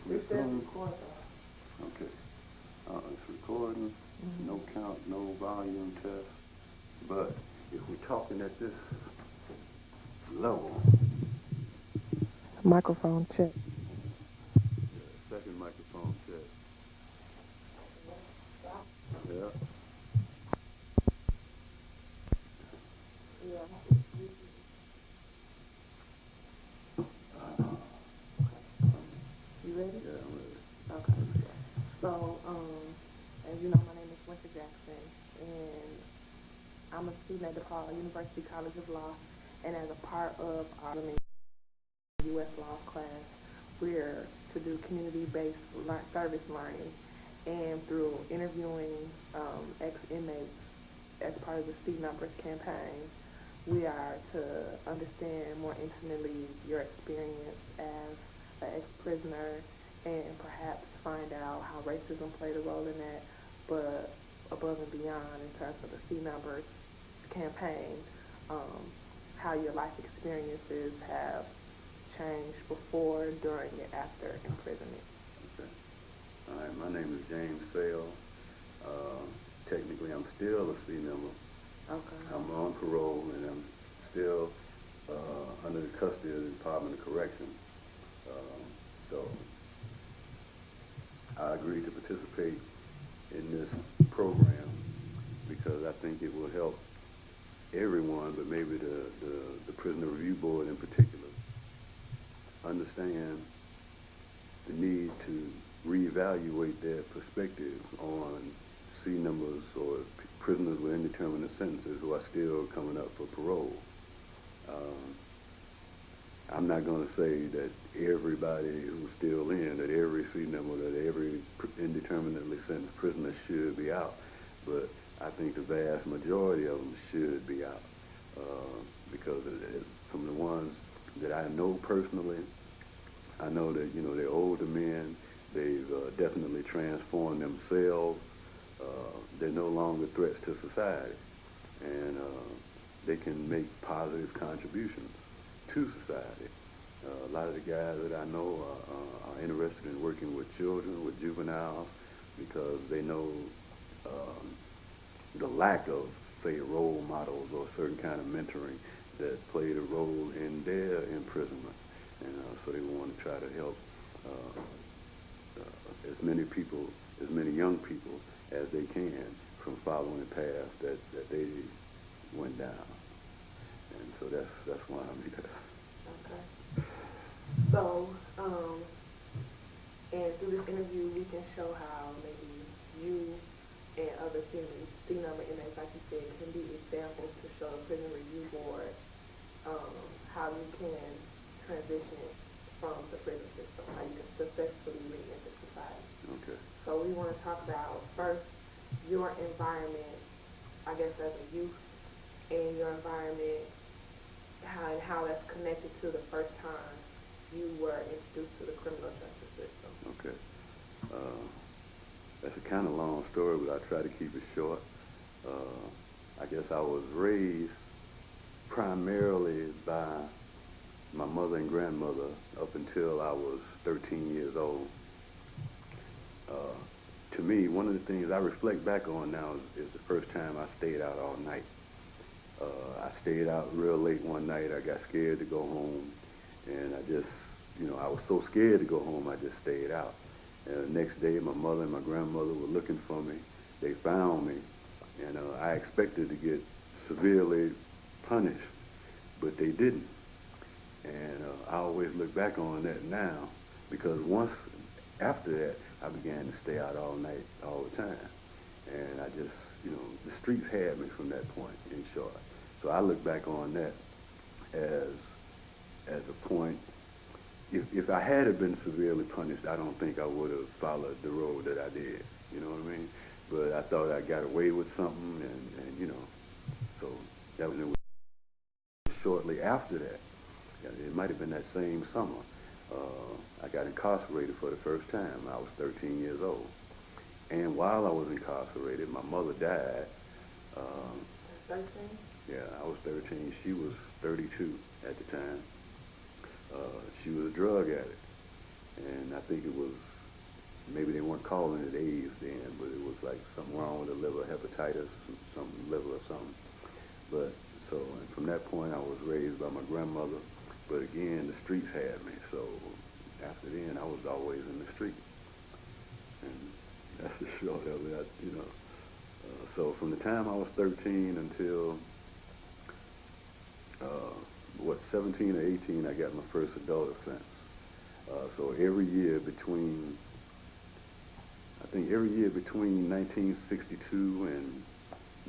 briefly assume. Okay. It's recording, no count, no volume test. But if we're talking at this level, Microphone check. second microphone check. Yeah. You ready? Yeah, I'm ready. Okay. So, as you know, my name is Winter Jackson, and I'm a student at DePaul University College of Law, and as a part of our U.S. Law class, we're to do community-based service learning, and through interviewing ex-inmates as part of the C Numbers campaign, we are to understand more intimately your experience as an ex-prisoner and perhaps find out how racism played a role in that, but above and beyond in terms of the C Numbers campaign, how your life experiences have changed before, during, and after imprisonment. Okay. All right, my name is James Sale. Technically, I'm still a C member. Okay. I'm on parole, and I'm still under the custody of the Department of Corrections. So I agreed to participate in this program because I think it will help everyone, but maybe the Prisoner Review Board in particular, understand the need to reevaluate their perspective on C numbers or prisoners with indeterminate sentences who are still coming up for parole. I'm not going to say that everybody who's still in, that every C number, that every indeterminately sentenced prisoner should be out, but I think the vast majority of them should be out because from the ones that I know personally, I know that, you know, they're older men. They've definitely transformed themselves. They're no longer threats to society, and they can make positive contributions to society. A lot of the guys that I know are interested in working with children, with juveniles, because they know the lack of, say, role models or certain kind of mentoring that played a role in their imprisonment. And so they want to try to help as many people, as many young people as they can from following the path that they went down. And so that's why I'm here. Okay. So, and through this interview, we can show how maybe you and other C number inmates, like you said, can be examples to show the Prison Review Board how you can transition from the prison system, how you can successfully re-enter society. Okay. So we want to talk about first your environment, I guess as a youth, and your environment, how that's connected to the first time you were introduced to the criminal justice system. Okay. That's a kind of long story, but I try to keep it short. I guess I was raised primarily by my mother and grandmother up until I was 13 years old. To me, one of the things I reflect back on now is the first time I stayed out all night. I stayed out real late one night. I got scared to go home, and I just, you know, I was so scared to go home, I just stayed out. And the next day, my mother and my grandmother were looking for me. They found me, and I expected to get severely punished, but they didn't. And I always look back on that now, because once after that, I began to stay out all night, all the time. And I just, you know, the streets had me from that point, in short. So I look back on that as a point. If I had have been severely punished, I don't think I would have followed the road that I did. You know what I mean? But I thought I got away with something, and you know, so that was shortly after that. It might have been that same summer. I got incarcerated for the first time. I was 13 years old. And while I was incarcerated, my mother died. 13? Yeah, I was 13. She was 32 at the time. She was a drug addict. And I think it was, maybe they weren't calling it AIDS then, but it was like something wrong with the liver, hepatitis, some liver or something. But so, and from that point, I was raised by my grandmother. But again, the streets had me. So after then, I was always in the street. And that's the short of it, so from the time I was 13 until, 17 or 18, I got my first adult offense. So every year between, I think every year between 1962 and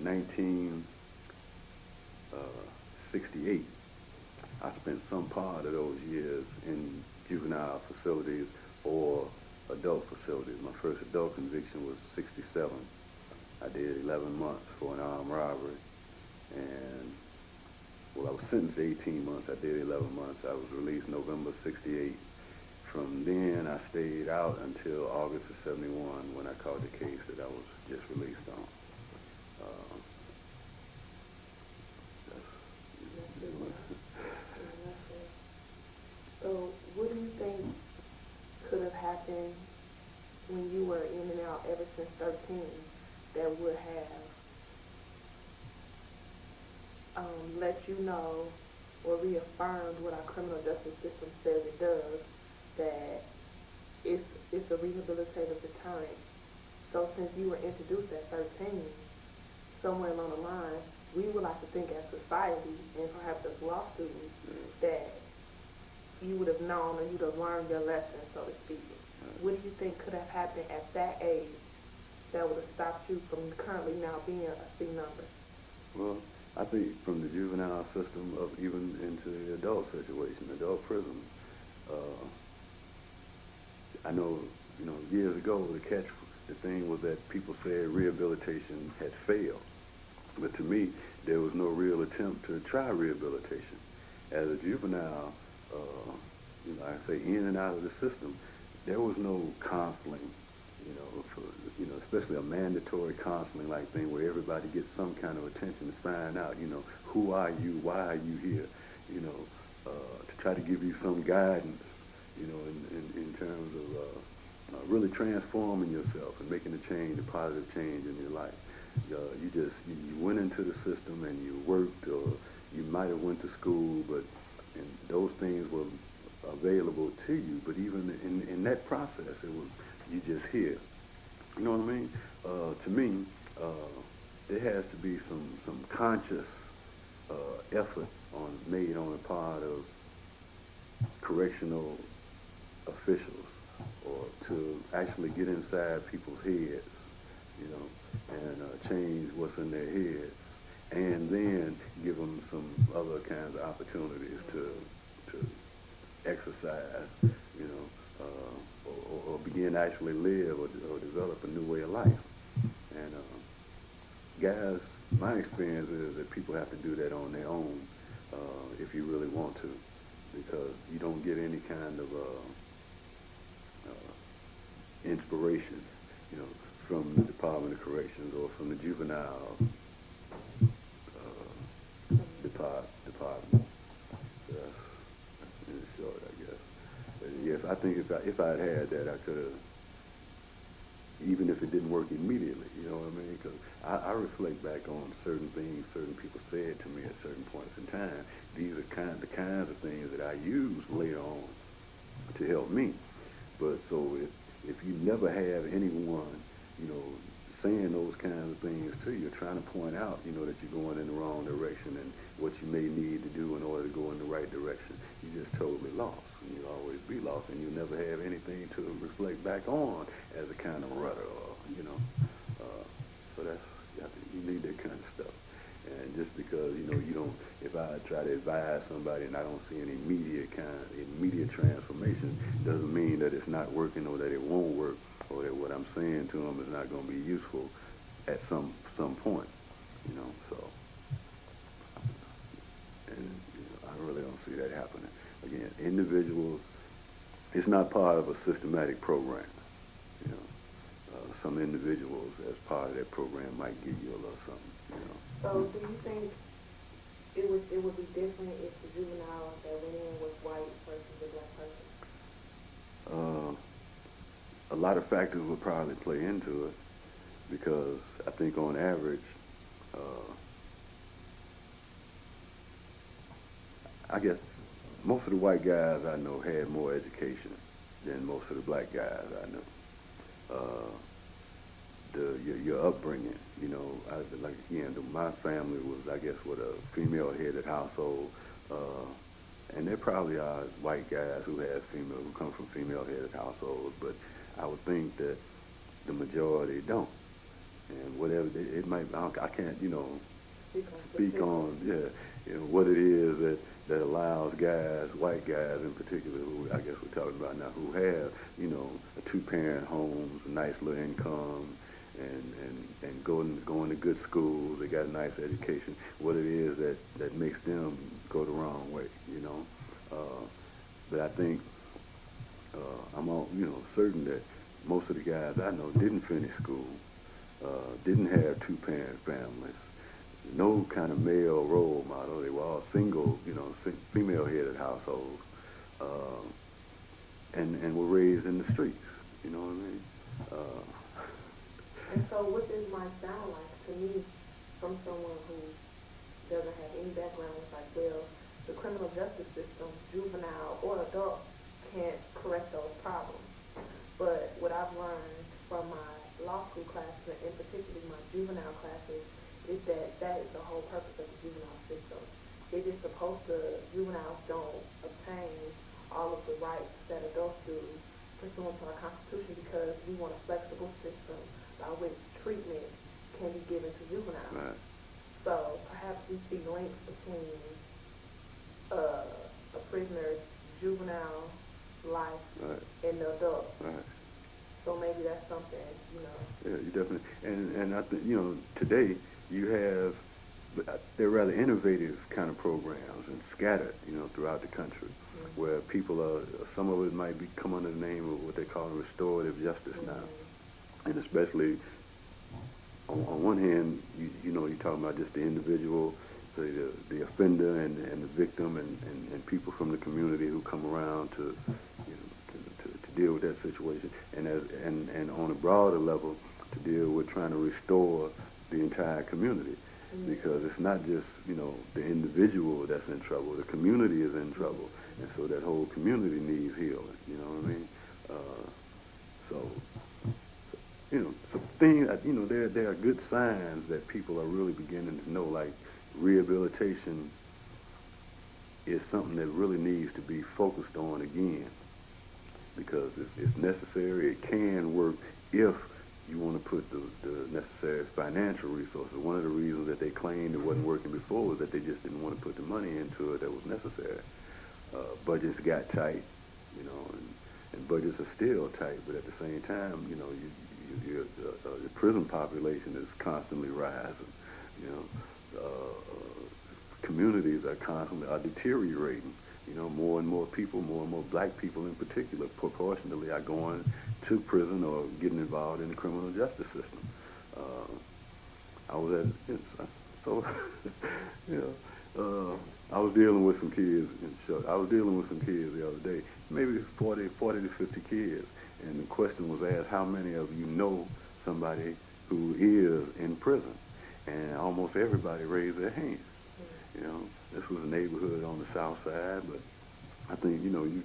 1968, I spent some part of those years in juvenile facilities or adult facilities. My first adult conviction was 67. I did 11 months for an armed robbery, and well, I was sentenced to 18 months. I did 11 months. I was released November 68. From then, I stayed out until August of 71 when I caught the case that I was just released on. So what do you think could have happened when you were in and out ever since 13 that would have let you know or reaffirmed what our criminal justice system says it does, that it's a rehabilitative deterrent? So since you were introduced at 13, somewhere along the line, we would like to think as society and perhaps as law students that you would have known or you'd have learned your lesson, so to speak. What do you think could have happened at that age that would have stopped you from currently now being a C number? Well, I think from the juvenile system of even into the adult situation, adult prison, I know, years ago the thing was that people said rehabilitation had failed. But to me, there was no real attempt to try rehabilitation. As a juvenile, I say in and out of the system, there was no counseling, especially a mandatory counseling like thing where everybody gets some kind of attention to find out, who are you, why are you here, to try to give you some guidance, in terms of really transforming yourself and making a change, a positive change in your life. You went into the system and you worked, or you might have went to school, and those things were available to you. But even in that process, it was you just here. You know what I mean? To me, there has to be some conscious effort made on the part of correctional officials, or to actually get inside people's heads, and change what's in their heads, and then give them some other kinds of opportunities to exercise, or begin to actually live or develop a new way of life. And guys, my experience is that people have to do that on their own if you really want to, because you don't get any kind of inspiration, from the Department of Corrections or from the juvenile department. That's in short, I guess. But yes, I think if I'd had that, I could have, even if it didn't work immediately, you know what I mean? Because I reflect back on certain things certain people said to me at certain points in time. These are the kinds of things that I use later on to help me. But so if you never have anyone, saying those kinds of things to you, trying to point out, that you're going in the wrong direction and what you may need to do in order to go in the right direction, you're just totally lost. And you'll always be lost, and you'll never have anything to reflect back on as a kind of rudder, or, so you need that kind of stuff. And just because, you don't, if I try to advise somebody and I don't see any immediate transformation, doesn't mean that it's not working or that it won't work, or that what I'm saying to them is not going to be useful at some point, so, and I really don't see that happening. Again, individuals, it's not part of a systematic program, some individuals as part of that program might give you a little something, So do you think it would be different if the juvenile that went in was white versus a black person? a lot of factors would probably play into it because I think on average, uh, I guess most of the white guys I know had more education than most of the black guys I know. Uh, your upbringing, you know, like again, my family was, I guess, with a female-headed household, and there probably are white guys who who come from female-headed households, but I would think that the majority don't. And whatever it might, I can't, you know, speak on, yeah, you know, what it is that allows guys, white guys in particular, who I guess we're talking about now, who have, you know, a two-parent homes, a nice little income, and going to good schools. They got a nice education. What it is that makes them go the wrong way, you know. But I think I'm all, you know, certain that most of the guys I know didn't finish school, didn't have two-parent families, no kind of male role model. They were all single, you know, female-headed households, and were raised in the streets. You know what I mean? And so what this might sound like to me from someone who doesn't have any background is like, well, the criminal justice system, juvenile or adult, can't correct those problems. But what I've learned from my law school classes, and particularly my juvenile classes, is that is the whole purpose of the juvenile system. It is supposed to, juveniles don't obtain all of the rights that adults do pursuant to our Constitution because we want a flexible system by which treatment can be given to juveniles. Right. So perhaps we see links between a prisoner's juvenile life Right. and the adult. Right. So maybe that's something, you know. Yeah, you definitely, and I think, you know, today you have, they're rather innovative kind of programs and scattered, you know, throughout the country, where people are, some of it might come under the name of what they call restorative justice now. And especially, on one hand, you know, you're talking about just the individual, the offender and the victim and people from the community who come around to, you know, to deal with that situation. And on a broader level, to deal with trying to restore the entire community. Because it's not just, you know, the individual that's in trouble, the community is in trouble. And so that whole community needs healing, you know what I mean? So, you know, some things, you know, there are good signs that people are really beginning to know, like rehabilitation is something that really needs to be focused on again, because it's necessary. It can work if you want to put the necessary financial resources. One of the reasons that they claimed it wasn't working before was that they just didn't want to put the money into it that was necessary. Budgets got tight, you know, and budgets are still tight, but at the same time, you know, the prison population is constantly rising, you know. Communities are constantly deteriorating. You know, more and more people, more and more black people in particular, proportionally are going to prison or getting involved in the criminal justice system. I was at, so, you know, I was dealing with some kids, I was dealing with some kids the other day, maybe 40 to 50 kids, and the question was asked, how many of you know somebody who is in prison? And almost everybody raised their hands. You know, this was a neighborhood on the south side, but I think, you know, you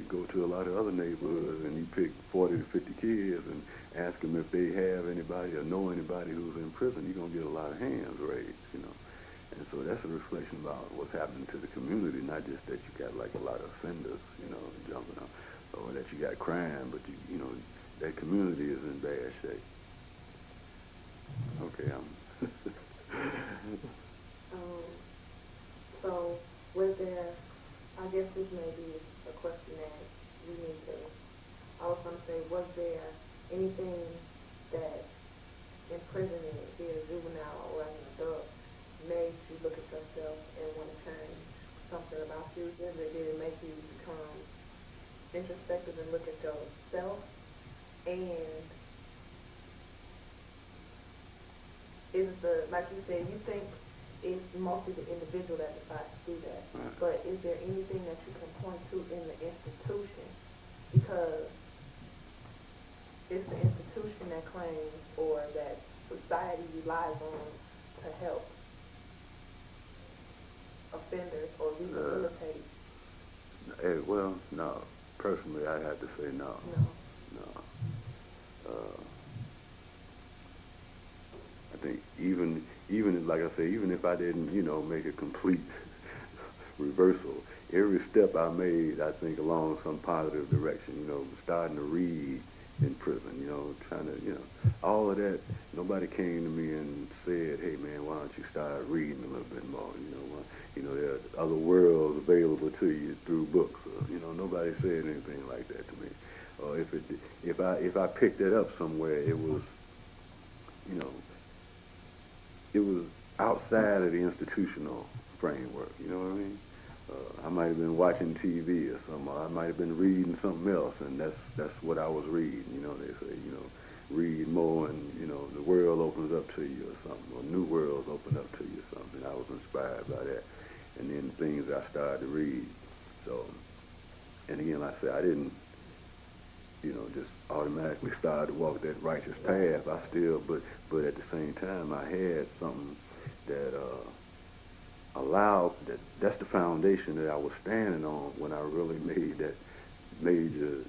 go to a lot of other neighborhoods and you pick 40 to 50 kids and ask them if they have anybody or know anybody who's in prison, you're going to get a lot of hands raised, you know. And so that's a reflection about what's happening to the community, not just that you got like a lot of offenders, you know, jumping out, or that you got crime, but you know, that community is in bad shape. Okay, So was there, I guess this may be a question that we need to, I was going to say, was there anything that imprisonment, be it a juvenile or as an adult, made you look at yourself and want to change something about you? Did it make you become introspective and look at yourself? And is the, like you said, you think it's mostly the individual that decides to do that, but is there anything that you can point to in the institution? Because claims or that society relies on to help offenders or rehabilitate? Well, no. Personally, I have to say no. No. No. Uh, I think even like I say, even if I didn't, make a complete reversal, every step I made, I think, along some positive direction. Starting to read in prison. Trying to, all of that. Nobody came to me and said, "Hey, man, why don't you start reading a little bit more?" There are other worlds available to you through books. Nobody said anything like that to me. Or if I picked it up somewhere, you know, it was outside of the institutional framework. You know what I mean? I might have been watching TV or something. Or I might have been reading something else, and that's what I was reading. They say, read more, and the world opens up to you or something, or new worlds open up to you or something. I was inspired by that, and then things I started to read. So, and again, like I said, I didn't, just automatically start to walk that righteous path. I still, but at the same time, I had something that allowed that's the foundation that I was standing on when I really made that major,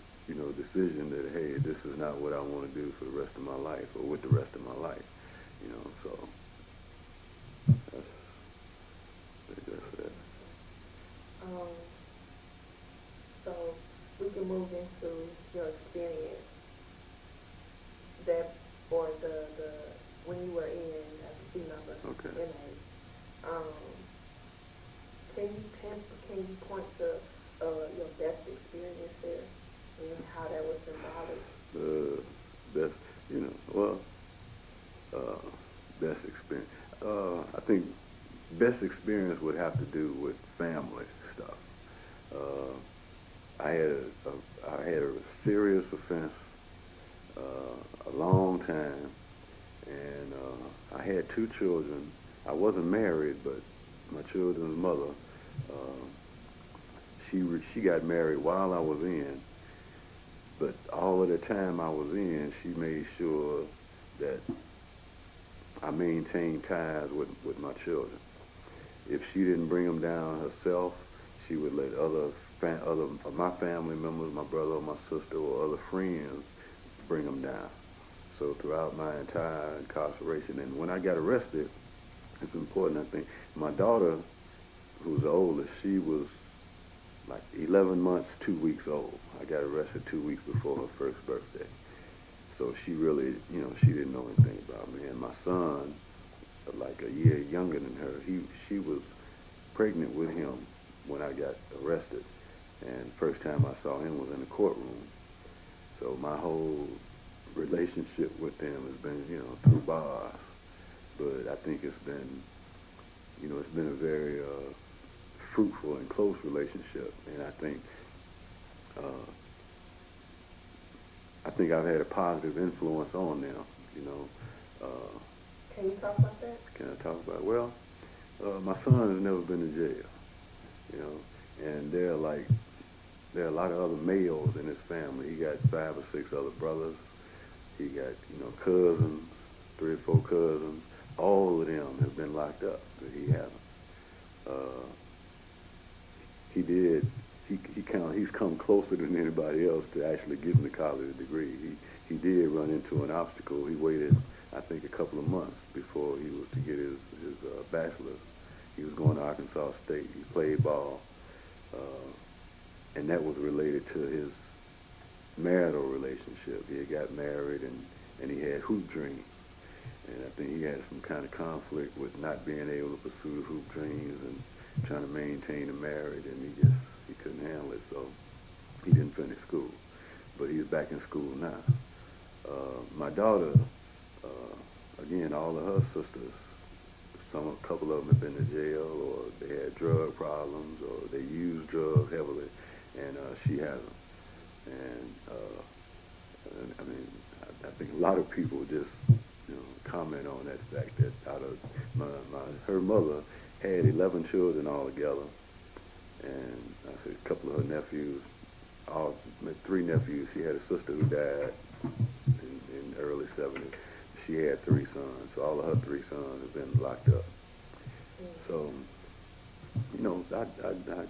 decision that, hey, this is not what I want to do for the rest of my life or with the rest of my life, so that's it. Um, so we can move into your experience that, or the when you were in as a female inmate. Can you point to your best experience there and how that was symbolic? Best, best experience. I think best experience would have to do with family stuff. I had a serious offense a long time, and I had 2 children. I wasn't married, but my children's mother, she got married while I was in, but all of the time I was in, she made sure that I maintained ties with my children. If she didn't bring them down herself, she would let other of my family members, my brother or my sister or other friends, bring them down. So throughout my entire incarceration, and when I got arrested, it's important, I think, my daughter, who's the oldest, she was like 11 months, 2 weeks old. I got arrested 2 weeks before her first birthday. So she really, she didn't know anything about me. And my son, like a year younger than her, she was pregnant with him when I got arrested. And first time I saw him was in the courtroom. So my whole relationship with them has been, through bars. But I think it's been, it's been a very fruitful and close relationship. And I think I've had a positive influence on them, Can you talk about that? Can I talk about it? Well, my son has never been to jail, and there are a lot of other males in his family. He got 5 or 6 other brothers. He got, cousins, 3 or 4 cousins. All of them have been locked up, but he hasn't. He's come closer than anybody else to actually getting the college degree. He did run into an obstacle. He waited, I think, a couple of months before he was to get his bachelor's. He was going to Arkansas State. He played ball, and that was related to his marital relationship. He had got married, and he had hoop dreams. And I think he had some kind of conflict with not being able to pursue the hoop dreams and trying to maintain a marriage, and he couldn't handle it, so he didn't finish school. But he's back in school now. My daughter, again, all of her sisters, a couple of them have been to jail, or they had drug problems, or they used drugs heavily, and she hasn't. And I mean, I think a lot of people just comment on that fact that out of her mother had 11 children altogether, and I said a couple of her nephews, 3 nephews. She had a sister who died in early early 70s. She had 3 sons, so all of her 3 sons have been locked up. So, you know, I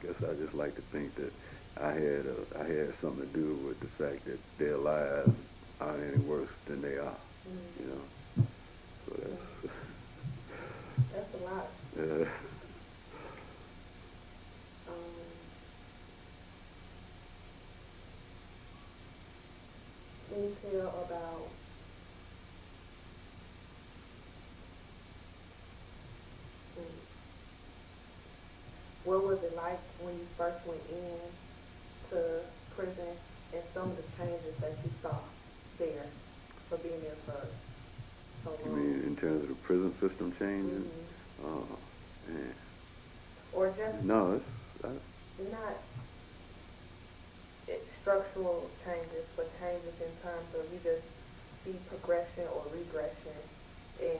guess I just like to think that I had something to do with the fact that their lives aren't any worse than they are. You know, so that's a lot. Can you tell about what was it like when you first went in to prison and some of the changes that you saw there for being there for so you long? mean in terms of the prison system changing? Oh, man. Or just No, it's not structural changes, but changes in terms of you just see progression or regression in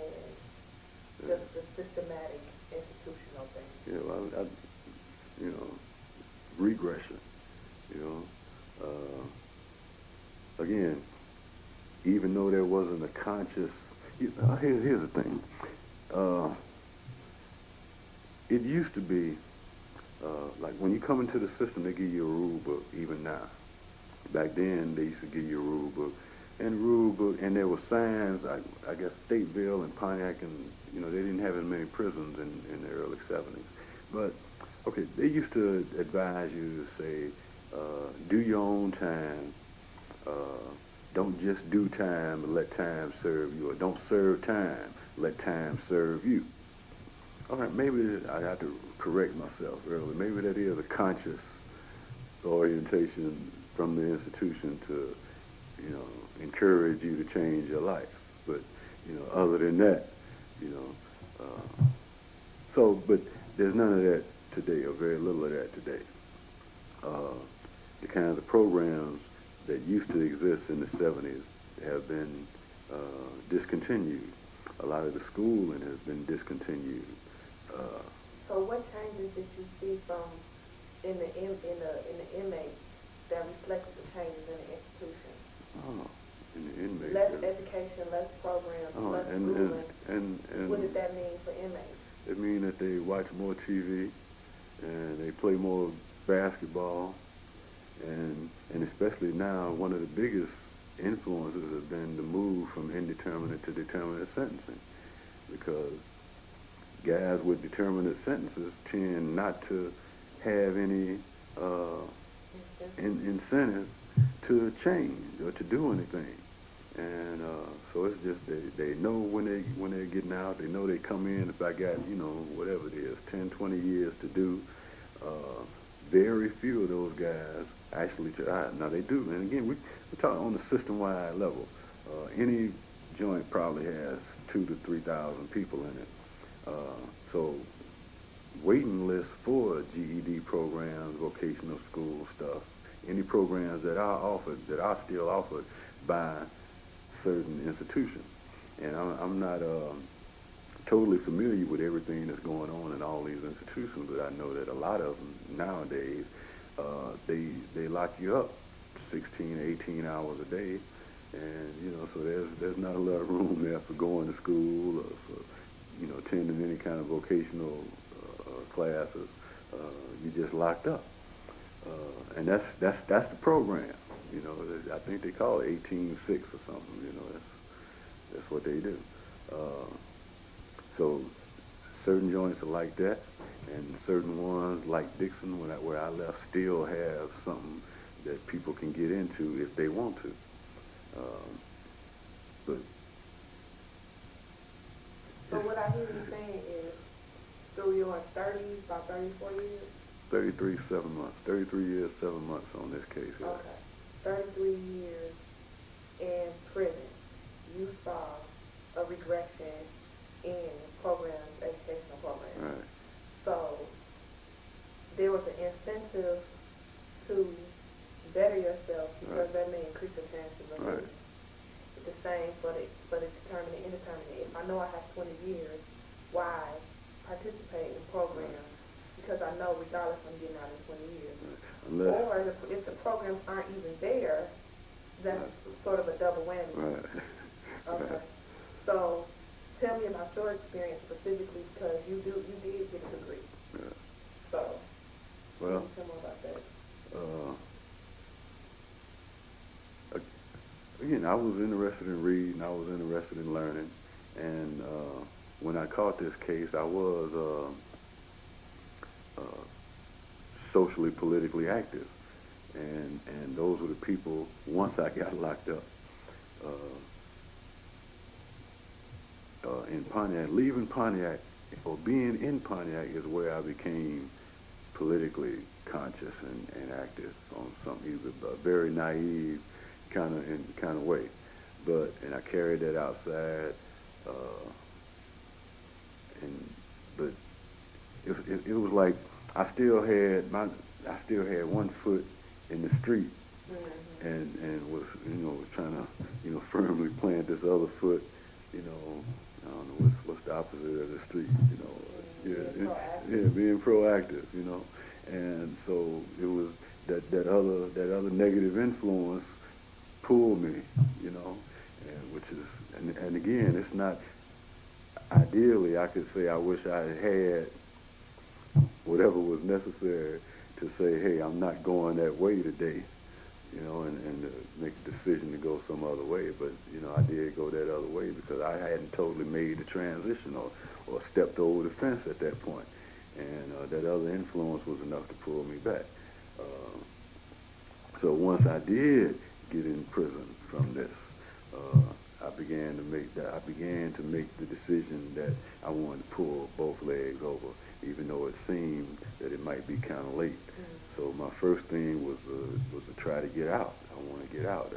just the systematic institutional thing. you know, you know, regression. You know, again, even though there wasn't a conscious. Here's the thing. It used to be like when you come into the system, they give you a rule book. Even now, back then they used to give you a rule book, and there were signs. I guess Stateville and Pontiac, and you know they didn't have as many prisons in the early '70s, but okay, they used to advise you to say, do your own time. Don't just do time, but let time serve you, or don't serve time, let time serve you. All right, maybe I have to correct myself earlier. Maybe that is a conscious orientation from the institution to, you know, encourage you to change your life. But, you know, other than that, you know, but there's none of that today, or very little of that today. The kinds of programs that used to exist in the 70s have been discontinued. A lot of the schooling has been discontinued. So what changes did you see from in the inmates that reflected the changes in the institution? Oh, in the inmates. Less education, less programs, less schooling. And what did that mean for inmates? It means that they watch more TV and they play more basketball, and especially now, one of the biggest influences has been the move from indeterminate to determinate sentencing, because guys with determinate sentences tend not to have any incentive to change or to do anything. And so it's just they know when they're getting out, they know they come in, if I got, you know, whatever it is, 10, 20 years to do, very few of those guys actually try. Now they do, and again, we're talking on the system-wide level. Any joint probably has 2,000 to 3,000 people in it. So waiting lists for GED programs, vocational school stuff, any programs that are offered, that are still offered by certain institutions. And I'm not totally familiar with everything that's going on in all these institutions, but I know that a lot of them nowadays, they lock you up 16, 18 hours a day, and you know, so there's not a lot of room there for going to school or for, you know, attending any kind of vocational classes. You're just locked up, and that's the program. You know, I think they call it 18-6 or something. You know, that's what they do. So certain joints are like that, and certain ones like Dixon, where I left, still have something that people can get into if they want to. But so what I hear you saying is, through your 30s, about 34 years? 33 years, 7 months on this case. Yeah. Okay. 33 years in prison, you saw a regression in programs, educational programs. Right. So there was an incentive to better yourself because that may increase your chances of living. It's the same for the determinate and indeterminate. If I know I have 20 years, why participate in programs? Because I know regardless I'm getting out in 20 years. Or if the programs aren't even there, that's sort of a double whammy. Right. again, I was interested in reading. I was interested in learning. And when I caught this case, I was socially, politically active. And those were the people, once I got locked up in Pontiac, leaving Pontiac, or being in Pontiac is where I became politically conscious and active on some either a very naive kind of way. And I carried that outside, but it was like I still had one foot in the street, and was was trying to firmly plant this other foot, I don't know what's the opposite of the street, being proactive, and so it was that other negative influence pulled me, and which is and again, it's not ideally I could say I wish I had whatever was necessary to say, hey, I'm not going that way today, and to make a decision to go some other way. But, I did go that other way because I hadn't totally made the transition or stepped over the fence at that point. And that other influence was enough to pull me back. So once I did get in prison from this, I began to make the decision that I wanted to pull both legs over, even though it seemed that it might be kind of late. So my first thing was to try to get out. I want to get out,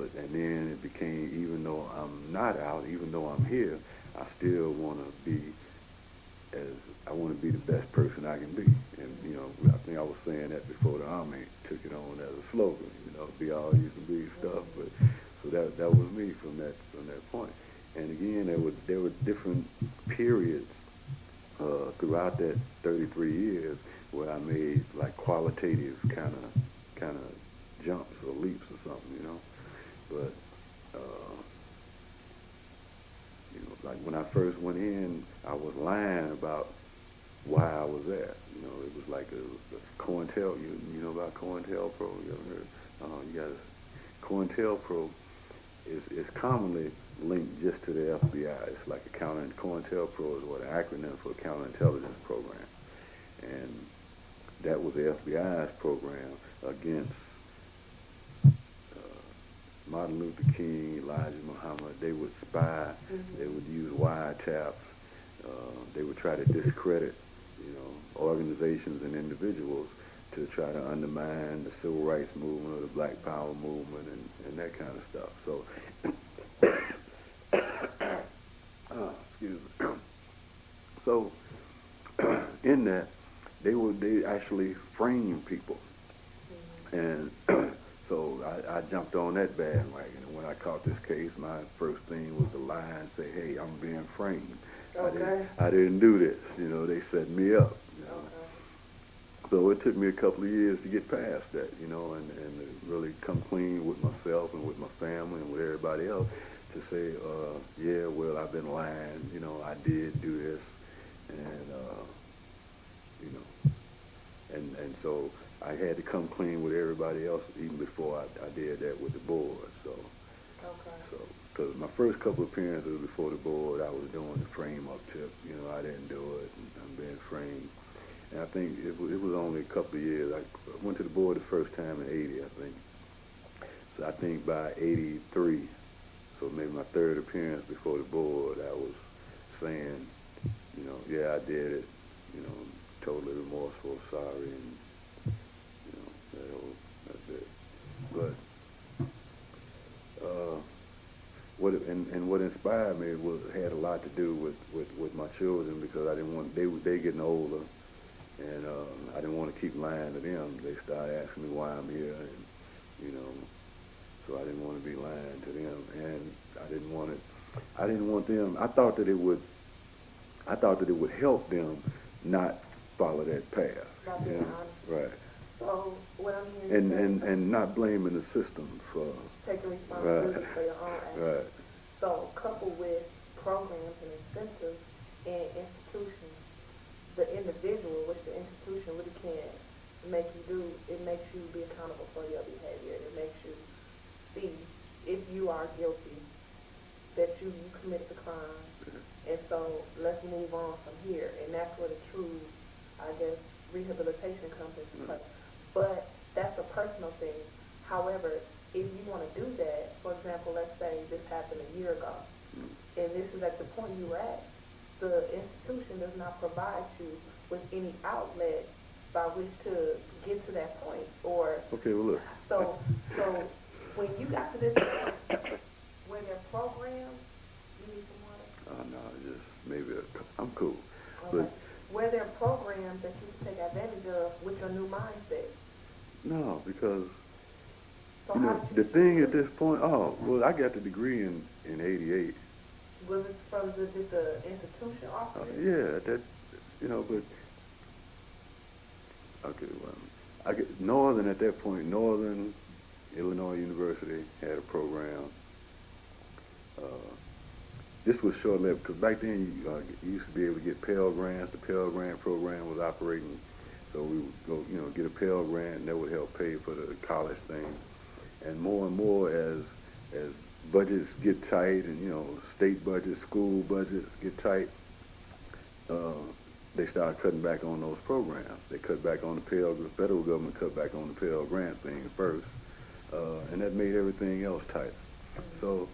and then it became, even though I'm not out, even though I'm here, I still want to be the best person I can be. And I think I was saying that before the Army took it on as a slogan, be all you can be stuff. But so that was me from that point. And again, there were different periods throughout that 33 years where I made like qualitative kind of jumps or leaps or something, But like when I first went in, I was lying about why I was there. It was like a COINTEL. You know about COINTELPRO? You ever heard? You got COINTELPRO is commonly linked just to the FBI. It's like a COINTELPRO is what an acronym for a counterintelligence program, and that was the FBI's program against Martin Luther King, Elijah Muhammad. They would spy. They would use wiretaps. They would try to discredit, organizations and individuals to try to undermine the civil rights movement or the Black Power movement and that kind of stuff. So, excuse me. So, in that, they actually framed people, and so I jumped on that bandwagon. And when I caught this case, my first thing was to lie and say, "Hey, I'm being framed. Okay. I didn't do this. They set me up." So it took me a couple of years to get past that, and to really come clean with myself and with my family and with everybody else to say, yeah, well, I've been lying. I did do this, and so I had to come clean with everybody else even before I did that with the board. So, because my first couple of appearances before the board, I was doing the frame up tip. I didn't do it, and I'm being framed. And I think it was only a couple of years. I went to the board the first time in '80, I think. So I think by '83, so maybe my third appearance before the board, I was saying, yeah, I did it, totally remorseful, sorry, and, that's it. But what inspired me had a lot to do with my children, because I didn't want, they getting older, and I didn't want to keep lying to them. They started asking me why I'm here, and so I didn't want to be lying to them, and I didn't want them. I thought that it would help them not follow that path. Not being honest. Right. So what I'm hearing and not blaming the system for taking responsibility for your own actions. Right. So coupled with programs and incentives and institutions, the individual, which the institution really can't make you do, it makes you be accountable for your behavior. It makes you see if you are guilty, that you committed the crime, and so let's move on from here. And that's where the true, I guess, rehabilitation comes into play. But that's a personal thing. However, if you want to do that, for example, let's say this happened a year ago, and this is at the point you were at, the institution does not provide you with any outlet by which to get to that point. Or okay, well look. so when you got to this point, where there are programs, you need some water? No, just maybe I'm cool. Okay. But where there are programs that you can take advantage of with your new mindset. no, because So you how know did the you thing at this point. Oh, well, I got the degree in '88. Was it from did the institution offer it? Yeah, that but okay, well, I get Northern at that point. Northern Illinois University had a program. This was short-lived because back then you used to be able to get Pell Grants. The Pell Grant program was operating, so we would go, get a Pell Grant, and that would help pay for the college thing. And more as budgets get tight, and state budgets, school budgets get tight, they started cutting back on those programs. They cut back on the Pell. The federal government cut back on the Pell Grant thing first, and that made everything else tighter. So.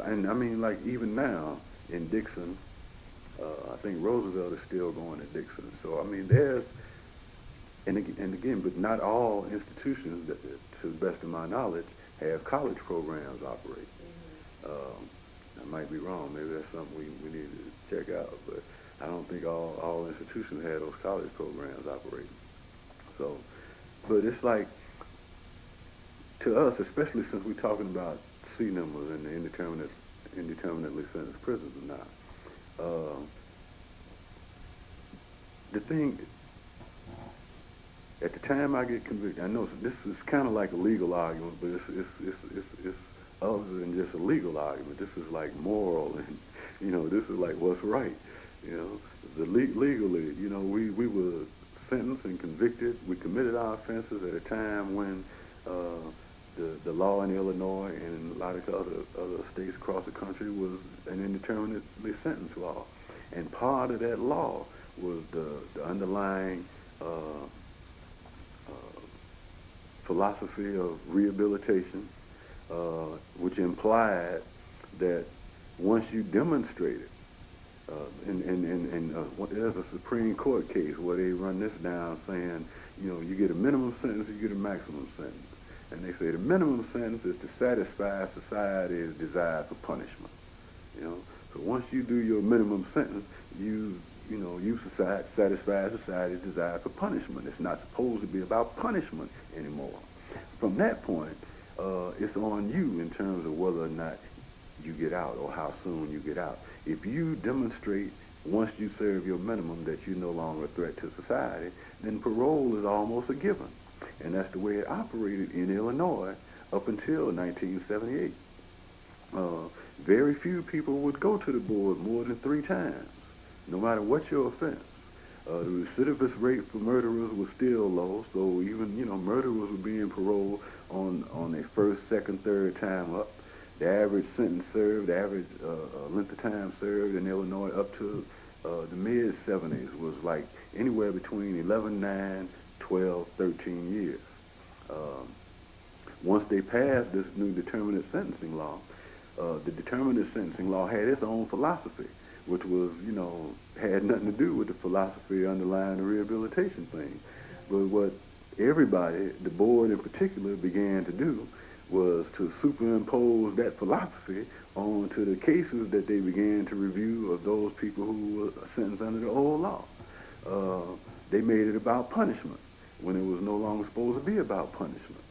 And I mean, like even now in Dixon, I think Roosevelt is still going to Dixon. So I mean, and again, but not all institutions, to the best of my knowledge, have college programs operating. I might be wrong. Maybe that's something we need to check out. But I don't think all institutions have those college programs operating. So, but it's like, to us, especially since we're talking about C numbers and the indeterminately sentenced prisoners now. The thing, at the time I get convicted, I know this is kind of like a legal argument, but it's other than just a legal argument. This is like moral, and this is like what's right. Legally, we were sentenced and convicted. We committed our offenses at a time when. The law in Illinois and in a lot of other states across the country was an indeterminately sentenced law. And part of that law was the underlying philosophy of rehabilitation, which implied that once you demonstrate it, there's a Supreme Court case where they run this down saying, you get a minimum sentence, you get a maximum sentence. And they say the minimum sentence is to satisfy society's desire for punishment. So once you do your minimum sentence, you satisfy society's desire for punishment. It's not supposed to be about punishment anymore. From that point, it's on you in terms of whether or not you get out or how soon you get out. If you demonstrate once you serve your minimum that you're no longer a threat to society, then parole is almost a given. And that's the way it operated in Illinois up until 1978. Very few people would go to the board more than 3 times, no matter what your offense. The recidivist rate for murderers was still low, so even, murderers were being paroled on their first, second, third time up. The average sentence served, the average length of time served in Illinois up to the mid-70s was like anywhere between 11, 9, 12, 13 years. Once they passed this new determinate sentencing law, the determinate sentencing law had its own philosophy, which was, had nothing to do with the philosophy underlying the rehabilitation thing. But what everybody, the board in particular, began to do was to superimpose that philosophy onto the cases that they began to review of those people who were sentenced under the old law. They made it about punishment when it was no longer supposed to be about punishment.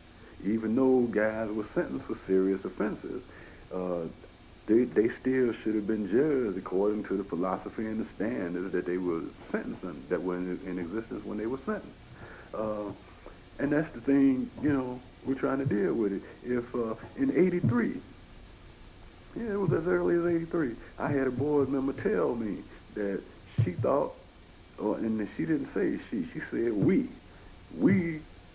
Even though guys were sentenced for serious offenses, they still should have been judged according to the philosophy and the standards that they were sentenced on, that were in existence when they were sentenced. And that's the thing, we're trying to deal with it. If in '83, it was as early as '83, I had a board member tell me that she thought, and she didn't say she said we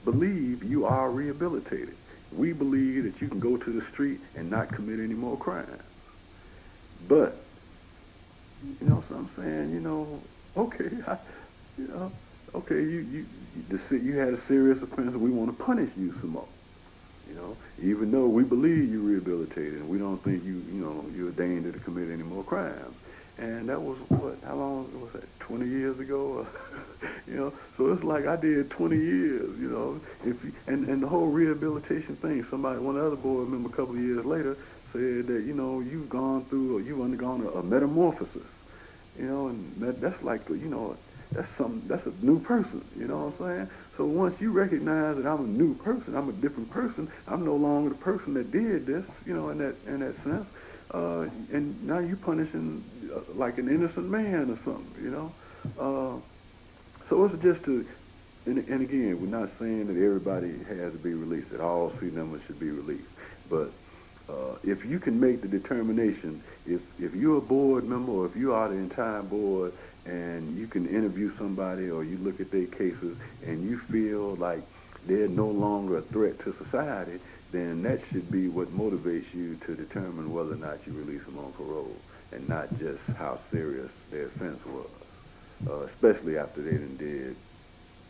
believe you are rehabilitated. We believe that you can go to the street and not commit any more crimes. But, you know what I'm saying? You know, okay, you know, okay, you had a serious offense, we want to punish you some more. You know, even though we believe you're rehabilitated and we don't think you're a danger to commit any more crimes. And that was what, how long was that, 20 years ago? You know, so it's like I did 20 years, you know. And the whole rehabilitation thing, one other board member a couple of years later said that, you know, you've gone through or you've undergone a metamorphosis, you know, and that's like, you know, that's a new person, you know what I'm saying? So once you recognize that I'm a new person, I'm a different person, I'm no longer the person that did this, you know, in that sense. And now you're punishing like an innocent man or something, you know. So it's just and again, we're not saying that everybody has to be released, that all C numbers should be released. But if you can make the determination, if you're a board member or if you are the entire board and you can interview somebody or you look at their cases and you feel like they're no longer a threat to society, then that should be what motivates you to determine whether or not you release them on parole and not just how serious their offense was, especially after they done did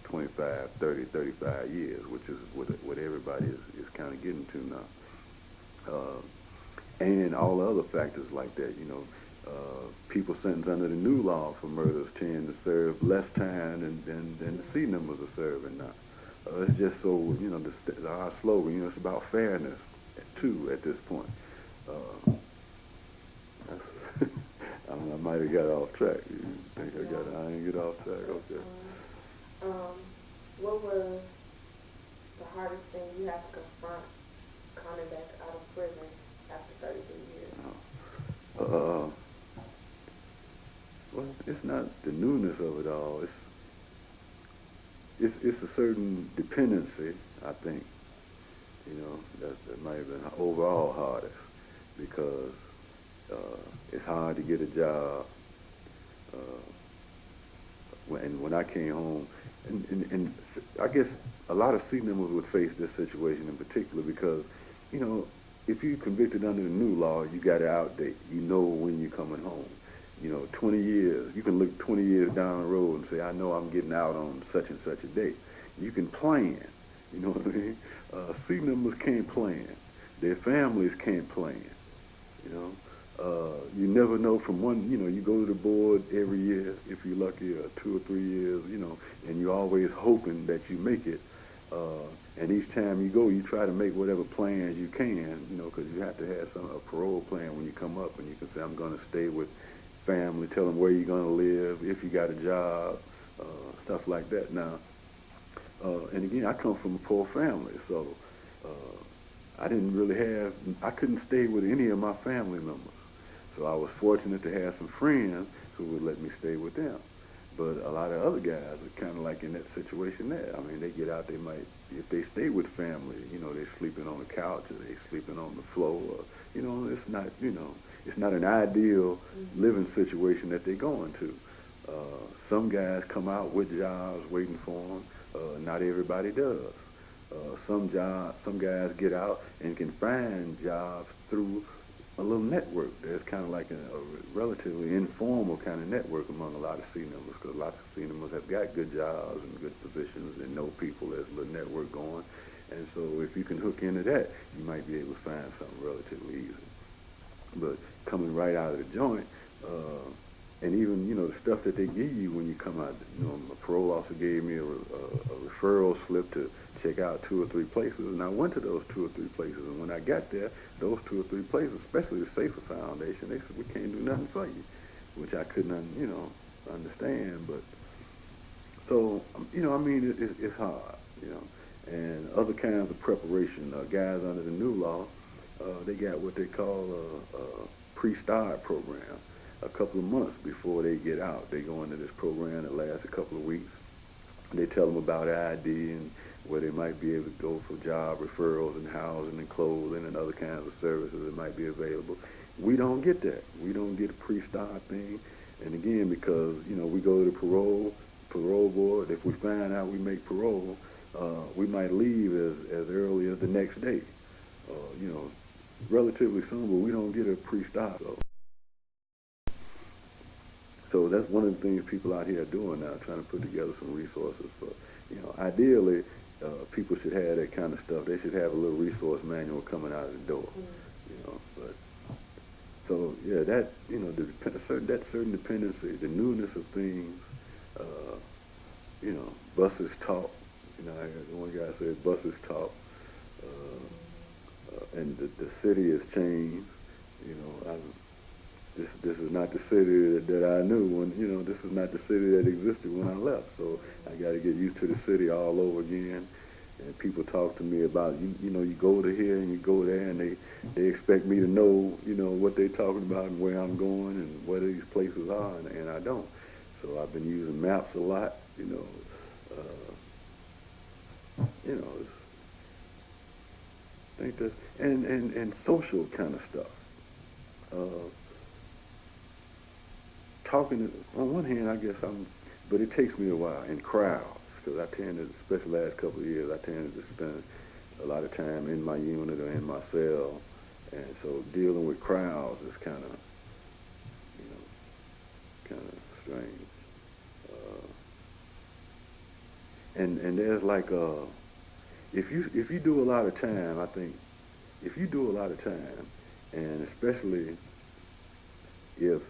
25, 30, 35 years, which is what everybody is kind of getting to now. And all the other factors like that, you know, people sentenced under the new law for murders tend to serve less time than the C numbers are serving now. It's just so, you know, our slogan, you know, it's about fairness, too, at this point. I don't know, I might have got off track. You think I didn't get off track? Okay. What was the hardest thing you had to confront coming back out of prison after 33 years? Well, it's not the newness of it all. It's a certain dependency, I think. You know, that might have been overall hardest because it's hard to get a job. When I came home, and I guess a lot of C members would face this situation in particular because, you know, if you're convicted under the new law, you got to outdate. You know when you're coming home. You know, 20 years, you can look 20 years down the road and say, I know I'm getting out on such and such a date. You can plan, you know what I mean? C members can't plan. Their families can't plan, you know? You never know from one, you know, you go to the board every year, if you're lucky, 2 or 3 years, you know, and you're always hoping that you make it. And each time you go, you try to make whatever plans you can, you know, because you have to have a parole plan when you come up, and you can say, I'm going to stay with family, tell them where you're going to live, if you got a job, stuff like that. Now, and again, I come from a poor family, so I didn't really I couldn't stay with any of my family members. So I was fortunate to have some friends who would let me stay with them. But a lot of other guys are kind of like in that situation there. I mean, they get out, they might, if they stay with family, you know, they're sleeping on the couch or they're sleeping on the floor. Or, you know, it's not, you know, it's not an ideal living situation that they're going to. Some guys come out with jobs waiting for them. Not everybody does. Some guys get out and can find jobs through a little network. There's kind of like a relatively informal kind of network among a lot of C numbers, because lots of C numbers have got good jobs and good positions and know people. There's a little network going. And so if you can hook into that, you might be able to find something relatively easy. But coming right out of the joint, and even, you know, the stuff that they give you when you come out, you know, a parole officer gave me a referral slip to check out 2 or 3 places, and I went to those 2 or 3 places, and when I got there, those 2 or 3 places, especially the Safer Foundation, they said, we can't do nothing for you, which I couldn't, you know, understand. But so, you know, I mean, it's hard, you know, and other kinds of preparation. Guys under the new law, they got what they call a pre-start program. A couple of months before they get out, they go into this program that lasts a couple of weeks. They tell them about ID and where they might be able to go for job referrals and housing and clothing and other kinds of services that might be available. We don't get that. We don't get a pre-start thing. And again, because, you know, we go to the parole board. If we find out we make parole, we might leave as early as the next day, you know, relatively soon, but we don't get a pre-stop. So that's one of the things people out here are doing now, trying to put together some resources for, you know, ideally, people should have that kind of stuff. They should have a little resource manual coming out of the door, you know. But so yeah, that, you know, that certain dependency, the newness of things, uh, you know, buses talk. You know, I heard one guy said buses talk, and the city has changed. You know, this is not the city that I knew when, you know, this is not the city that existed when I left. So I got to get used to the city all over again. And people talk to me about, you know, you go to here and you go there, and they expect me to know, you know, what they're talking about and where I'm going and where these places are, and I don't. So I've been using maps a lot, you know. You know, I think that's, and social kind of stuff. Uh, Talking on one hand, I guess but it takes me a while in crowds, because I tended, especially the last couple of years, I tended to spend a lot of time in my unit or in my cell, and so dealing with crowds is kind of, you know, kind of strange. And there's like if you do a lot of time, I think if you do a lot of time, and especially if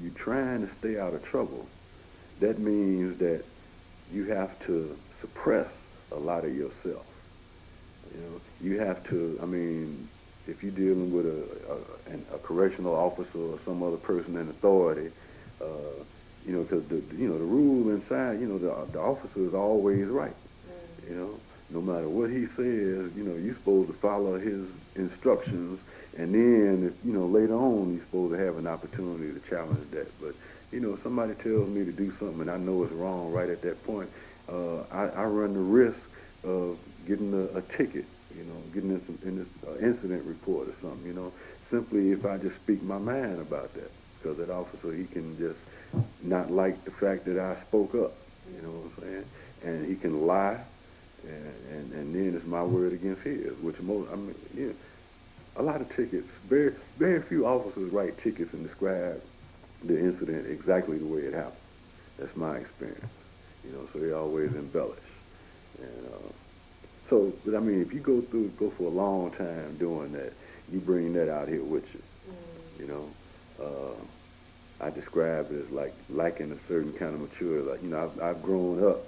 you're trying to stay out of trouble, that means that you have to suppress a lot of yourself. You know, you have to, I mean, if you're dealing with a correctional officer or some other person in authority, uh, you know, because the rule inside, you know, the officer is always right. You know, no matter what he says, you know, you're supposed to follow his instructions, and then, if, you know, later on, you're supposed to have an opportunity to challenge that. But, you know, if somebody tells me to do something and I know it's wrong right at that point, I run the risk of getting a ticket, you know, getting in this incident report or something, you know, simply if I just speak my mind about that. Because that officer, he can just not like the fact that I spoke up, you know what I'm saying? And he can lie, and then it's my word against his, which most, I mean, yeah, a lot of tickets, very few officers write tickets and describe the incident exactly the way it happened. That's my experience, you know, so they always embellish. And so, but I mean, if you go for a long time doing that, you bring that out here with you, you know. I describe it as like lacking a certain kind of maturity. Like, you know, I've grown up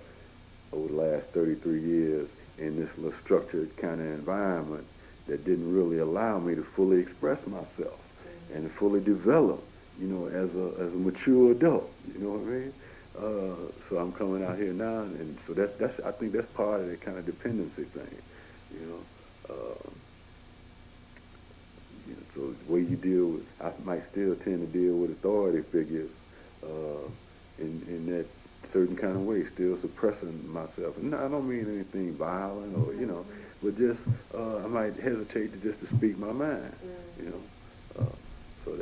over the last 33 years in this little structured kind of environment that didn't really allow me to fully express myself and to fully develop, you know, as a mature adult. You know what I mean? So I'm coming out here now, and so that's I think that's part of that kind of dependency thing, you know. You know, so the way you deal with, I might still tend to deal with authority figures in that certain kind of way, still suppressing myself. And I don't mean anything violent or, you know, but just I might hesitate to speak my mind, you know. So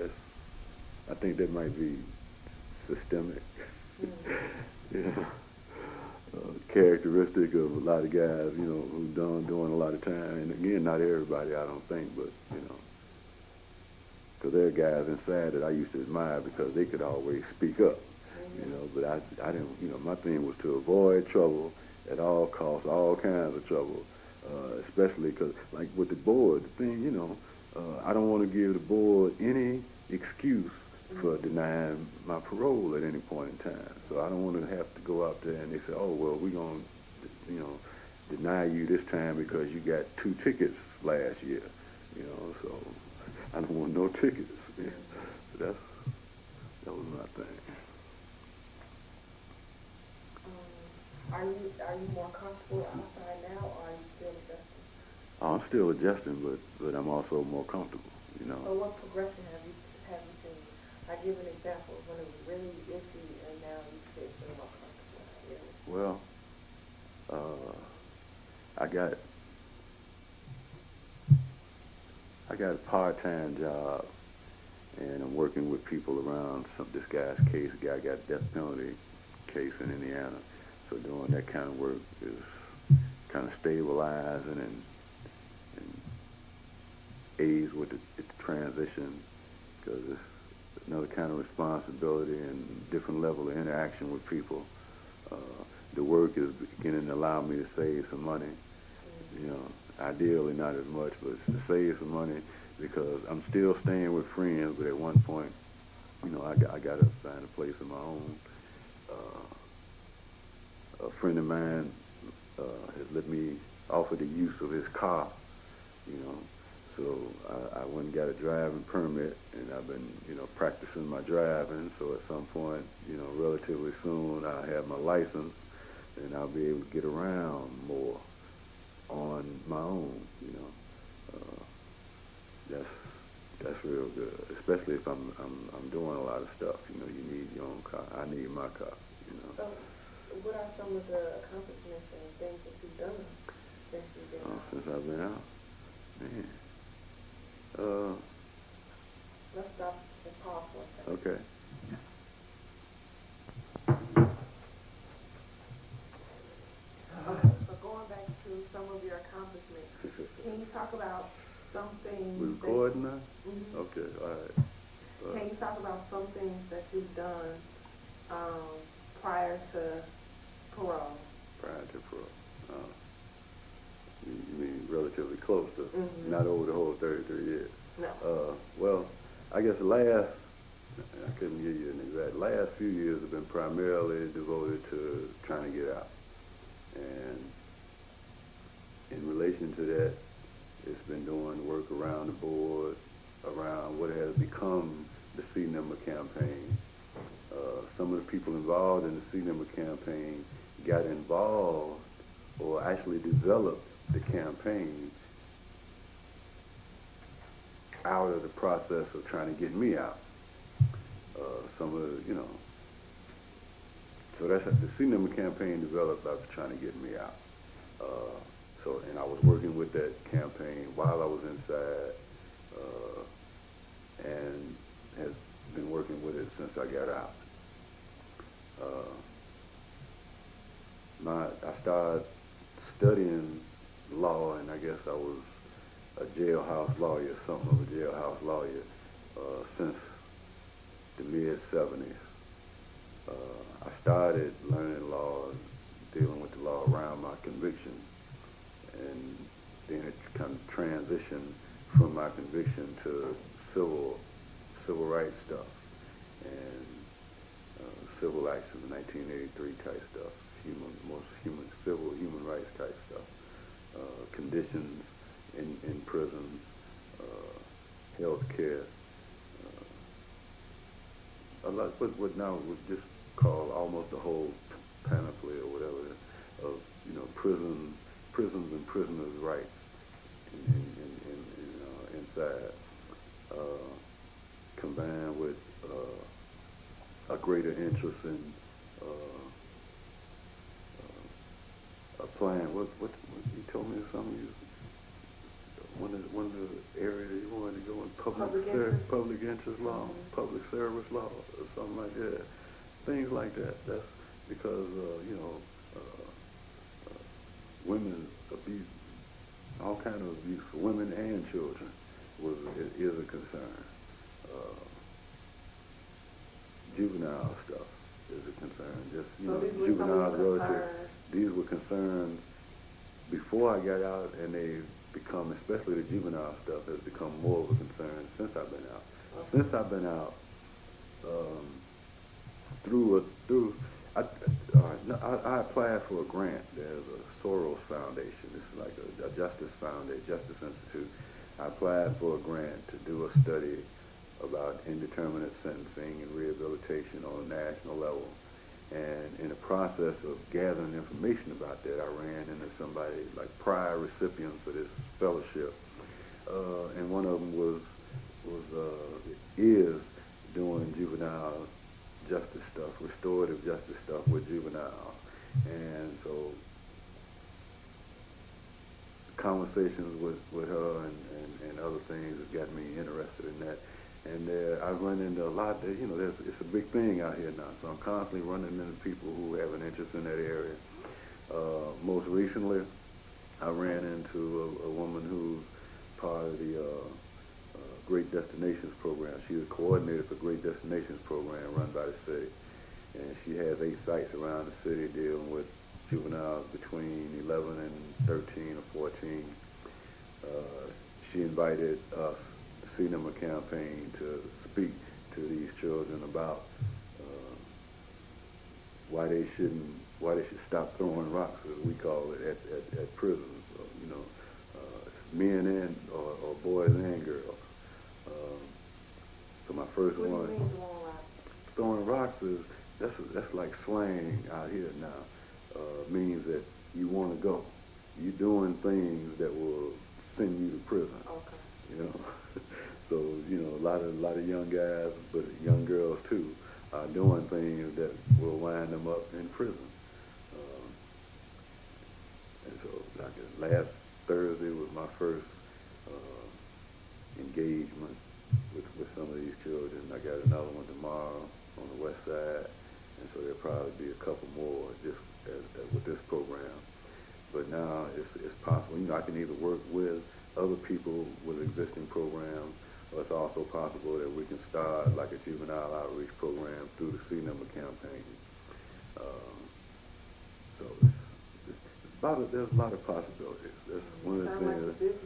I think that might be systemic, you know, characteristic of a lot of guys, you know, who've doing a lot of time. And again, not everybody, I don't think, but, you know, because there are guys inside that I used to admire because they could always speak up, you know, but I didn't, you know, my thing was to avoid trouble at all costs, all kinds of trouble, especially because, like with the board, the thing, you know, I don't want to give the board any excuse for denying my parole at any point in time. So I don't want to have to go out there and they say, oh, well, we're going to, you know, deny you this time because you got 2 tickets last year, you know, so I don't want no tickets. Yeah. So that was my thing. Are you more comfortable outside now, or are you still adjusting? I'm still adjusting, but I'm also more comfortable, you know. So what progression have you seen? I give an example when it was really itchy, and now you feel more comfortable. Well, I got a part-time job, and I'm working with people around this guy's case. The guy got a death penalty case in Indiana, so doing that kind of work is kind of stabilizing and aids with the transition, because it's another kind of responsibility and different level of interaction with people. The work is beginning to allow me to save some money. You know, ideally not as much, but to save some money, because I'm still staying with friends, but at one point, you know, I got to find a place of my own. A friend of mine has let me offer the use of his car, you know, so I went and got a driving permit, and I've been, you know, practicing my driving, so at some point, you know, relatively soon, I'll have my license, and I'll be able to get around more on my own, you know. That's real good, especially if I'm doing a lot of stuff. You know, you need your own car. I need my car, you know. So, what are some of the accomplishments and things that you've done since you've been out? Since I've been out? Man. Let's stop and pause for a second. Okay. Okay, so going back to some of your accomplishments, can you talk about some things? We recording now? Mm-hmm. Okay, all right. Can you talk about some things that you've done prior to parole? Prior to parole. You mean relatively close to, not over the whole 33 years? No. Well, I guess the last, I couldn't give you an exact, last few years have been primarily devoted to trying to get out. And in relation to that, it's been doing work around the board, around what has become the C number campaign. Some of the people involved in the C number campaign got involved or actually developed the campaign out of the process of trying to get me out. Some of the, you know, so that's the C number campaign developed out of trying to get me out. And I was working with that campaign while I was inside, and has been working with it since I got out. I started studying law, and I guess I was a jailhouse lawyer, something of a jailhouse lawyer, since the mid-'70s. I started learning law, dealing with the law around my conviction, and then it kind of transitioned from my conviction to civil rights stuff and civil actions, 1983 type stuff, human rights type stuff, conditions in prisons, health care, a lot, what now would just call almost the whole panoply or whatever of, you know, prisons and prisoners' rights inside, combined with a greater interest in applying. What you told me something? One of the areas you wanted to go in public interest law, public service law, or something like that. Things like that. That's because you know, women abuse, all kind of abuse for women and children is a concern. Juvenile stuff is a concern. Just, you know, juveniles relative. These were concerns before I got out, and they become, especially the juvenile stuff, has become more of a concern since I've been out. Okay. Since I've been out, I applied for a grant. There's a Soros Foundation. It's like a Justice Foundation, Justice Institute. I applied for a grant to do a study about indeterminate sentencing and rehabilitation on a national level. And in the process of gathering information about that, I ran into somebody like prior recipients of this fellowship, and one of them is doing juvenile justice stuff, restorative justice stuff with juveniles. And so conversations with her and other things have got me interested in that. And I run into a lot, you know, it's a big thing out here now, so I'm constantly running into people who have an interest in that area. Most recently, I ran into a woman who's part of the Great Destinations program. She was coordinator for Great Destinations program run by the city. And she has 8 sites around the city dealing with juveniles between 11 and 13 or 14. She invited us, the Cinema Campaign, to speak to these children about why they should stop throwing rocks, as we call it, at prisons. You know, men and or boys and girls. So my first What one. do you mean throwing rocks? Throwing rocks is that's like slang out here now. Means that you want to go. You're doing things that will send you to prison. Okay. You know, so you know a lot of young guys, but young girls too, are doing things that will wind them up in prison. And so, like last Thursday was my first engagement with some of these children. I got another one tomorrow on the west side, and so there'll probably be a couple more just with this program. But now it's possible. You know, I can either work with other people with existing programs, or it's also possible that we can start like a juvenile outreach program through the Cinema Campaign. So there's a lot of possibilities. That's one of the things.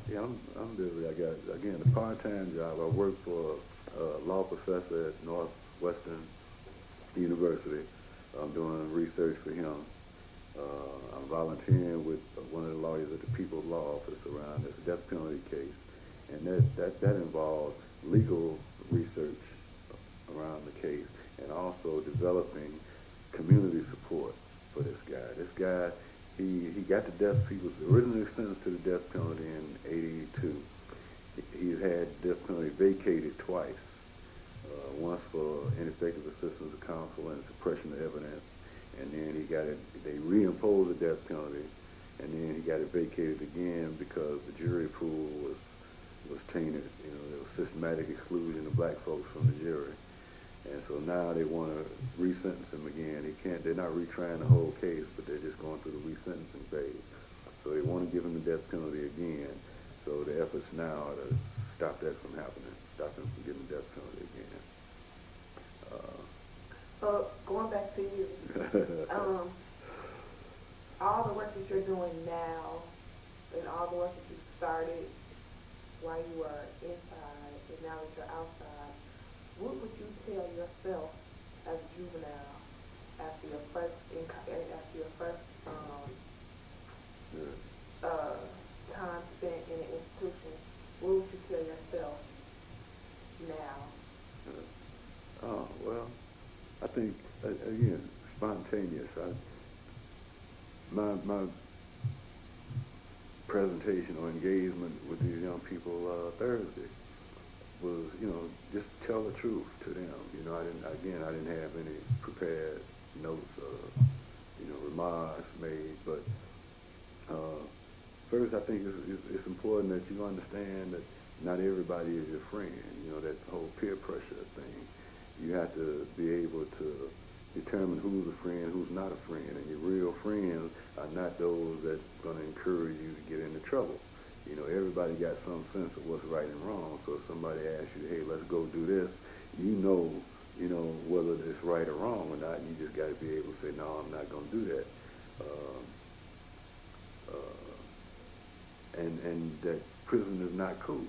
Yeah, I'm busy. I got, again, a part-time job. I work for a law professor at Northwestern University. I'm doing research for him. I'm volunteering with one of the lawyers at the People's Law Office around this death penalty case. And that involves legal research around the case and also developing community support for this guy. This guy, he got the death, he was originally sentenced to the death penalty in '82. He's had death penalty vacated twice, once for ineffective assistance of counsel and suppression of evidence, and then they reimposed the death penalty, and then he got it vacated again because the jury pool was tainted. You know, there was systematic exclusion of black folks from the jury. And so now they want to re-sentence him again. They're not retrying the whole case, but they're just going through the re-sentencing phase. So they want to give him the death penalty again. So the efforts now are to stop that from happening, stop him from getting the death penalty again. So going back to you, all the work that you're doing now, and all the work that you started while you were inside, and now that you're outside, what would you tell yourself as a juvenile after your first time spent in an institution? What would you tell yourself now? Oh, well, I think, again, spontaneous. My presentation or engagement with these young people Thursday was, you know, just tell the truth to them. You know, I didn't have any prepared notes or, you know, remarks made, but first I think it's important that you understand that not everybody is your friend. You know, that whole peer pressure thing. You have to be able to determine who's a friend, who's not a friend, and your real friends are not those that's going to encourage you to get into trouble. You know, everybody got some sense of what's right and wrong. So if somebody asks you, hey, let's go do this, you know whether it's right or wrong or not. You just got to be able to say, no, I'm not going to do that. And that prison is not cool.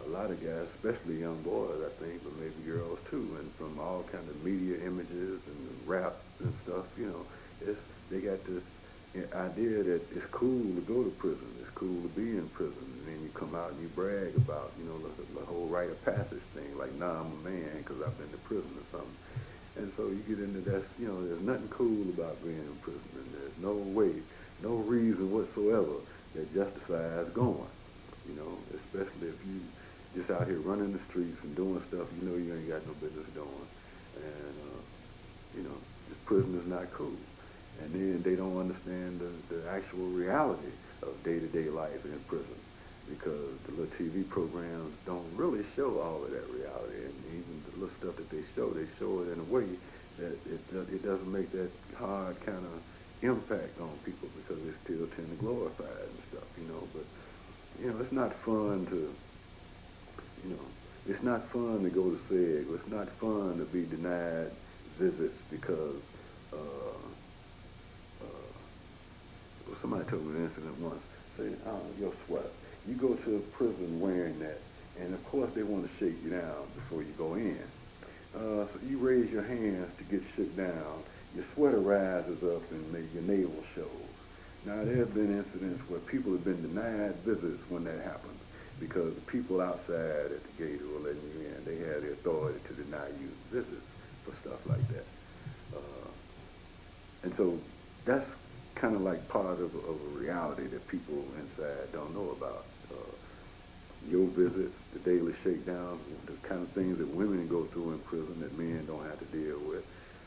A lot of guys, especially young boys, I think, but maybe girls too, and from all kind of media images and rap and stuff, you know, they got this idea that it's cool to go to prison, it's cool to be in prison, and then you come out and you brag about, you know, the whole rite of passage thing, like, nah, I'm a man because I've been to prison or something. And so you get into that, you know, there's nothing cool about being in prison, and there's no way, no reason whatsoever that justifies going, you know, especially if you just out here running the streets and doing stuff you know you ain't got no business doing. And, you know, this prison is not cool. And then they don't understand the actual reality of day-to-day life in prison, because the little TV programs don't really show all of that reality. And even the little stuff that they show it in a way that it doesn't make that hard kind of impact on people because they still tend to glorify it and stuff, you know. But it's not fun to, you know, it's not fun to go to SEG. It's not fun to be denied visits because uh, somebody told me an incident once. Say, your sweater. You go to a prison wearing that, and of course they want to shake you down before you go in. So you raise your hands to get shook down. Your sweater rises up and your navel shows. Now there have been incidents where people have been denied visits when that happens because the people outside at the gate who are letting you in, they have the authority to deny you visits for stuff like that. And so that's kind of like part of a reality that people inside don't know about. Your visits, the daily shakedowns, the kind of things that women go through in prison that men don't have to deal with.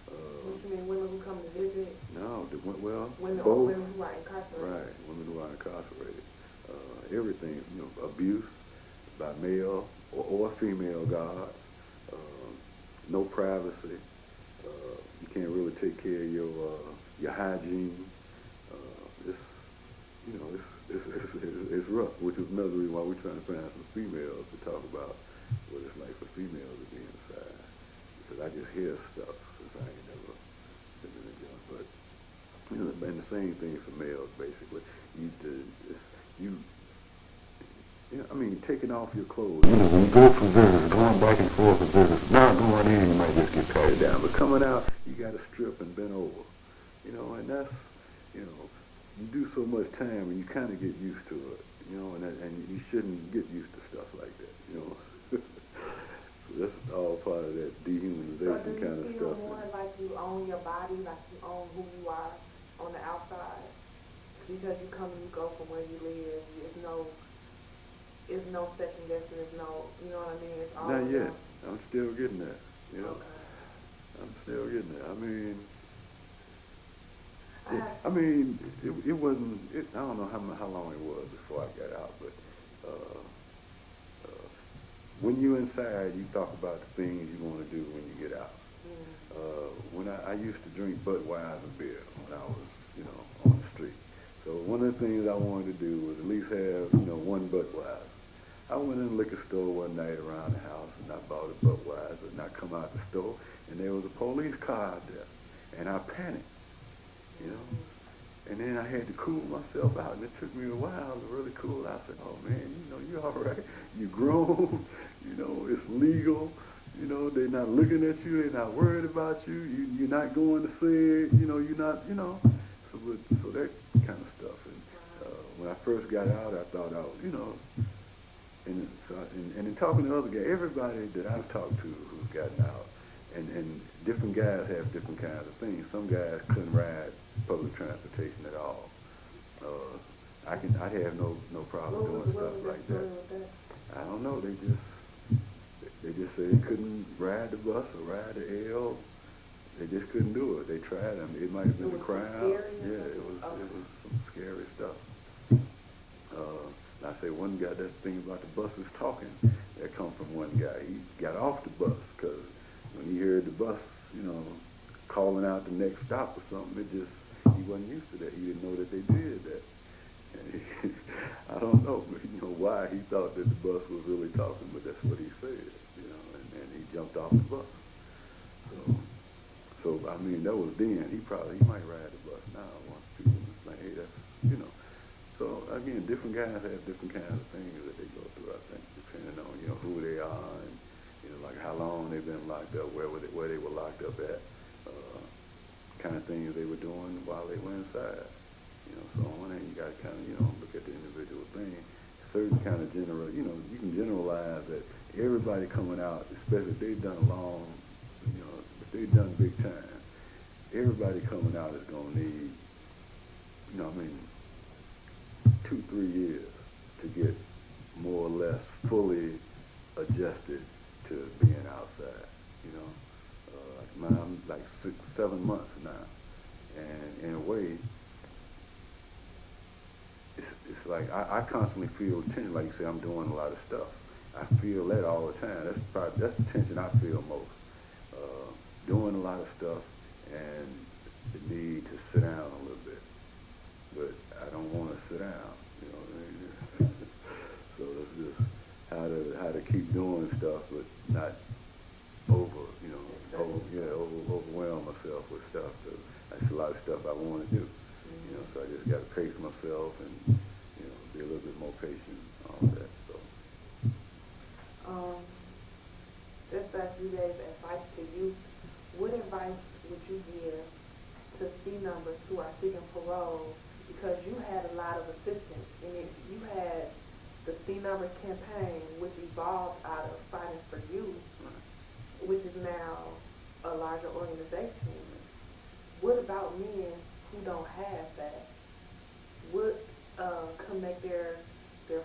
What you mean, women who come to visit? No, both. Women who are incarcerated. Right, women who are incarcerated. Everything, abuse by male or female guards. No privacy. You can't really take care of your hygiene. It's rough, which is another reason why we're trying to find some females to talk about what it's like for females to be inside. Because I just hear stuff since I ain't never been in a jail. But and the same thing for males basically. I mean, taking off your clothes. When you go for visits, going back and forth for visits, not going in, you might just get patted down. But coming out, you got to strip and bend over. And that's, you do so much time and you kind of get used to it, and you shouldn't get used to stuff like that, So that's all part of that dehumanization kind of stuff. So do you feel more like you own your body, like you own who you are on the outside? Because you come and you go from where you live, it's no second guessing, it's no, you know what I mean? It's all not yet. I'm still getting that, Okay. I'm still getting that. I mean, it wasn't. I don't know how long it was before I got out, but when you're inside, you talk about the things you want to do when you get out. When I used to drink Budweiser beer when I was, on the street. So one of the things I wanted to do was at least have, one Budweiser. I went in the liquor store one night around the house and I bought a Budweiser and I come out the store and there was a police car out there and I panicked. And then I had to cool myself out, and it took me a while to really cool out. I said, oh, man, you're all right. You're grown. It's legal. They're not looking at you. They're not worried about you. You're not going to say, you're not, So that kind of stuff. And when I first got out, I thought I was, and in talking to other guys, everybody that I've talked to who's gotten out, and different guys have different kinds of things. Some guys couldn't ride public transportation at all. I have no problem doing stuff like that. I don't know. They just say they couldn't ride the bus or ride the L. They just couldn't do it. They tried. It might have been the crowd. Yeah, it was some scary stuff. I say one guy, that thing about the buses talking, that come from one guy. He got off the bus because when he heard the bus, calling out the next stop or something, he wasn't used to that. He didn't know that they did that. And I don't know, why he thought that the bus was really talking, but that's what he said, and he jumped off the bus. So I mean, that was then. He might ride the bus now once people like, hey, that's, So again, different guys have different kinds of things that they go through, I think, depending on, who they are and, like how long they've been locked up, where they were locked up at, kind of things they were doing while they were inside. So on one hand, you got to kind of, look at the individual thing. Certain kind of you can generalize that everybody coming out, especially if they've done long, if they've done big time, everybody coming out is going to need, 2-3 years to get more or less fully adjusted to being outside, I'm like 6-7 months now, and in a way, it's like I constantly feel tension. Like you say, I'm doing a lot of stuff. I feel that all the time. That's the tension I feel most. Doing a lot of stuff and the need to sit down a little bit. sit down. You know what I mean? So it's just how to keep doing stuff, but not overwhelm myself with stuff. So that's a lot of stuff I want to do. You know, so I just got to pace myself and be a little bit more patient and all that. So. Just as you gave advice to youth, what advice would you give to C numbers who are seeking parole? Because you had a lot of assistance, and you had the C numbers campaign, which evolved out of Fighting for Youth, which is now a larger organization. What about men who don't have that? What can make their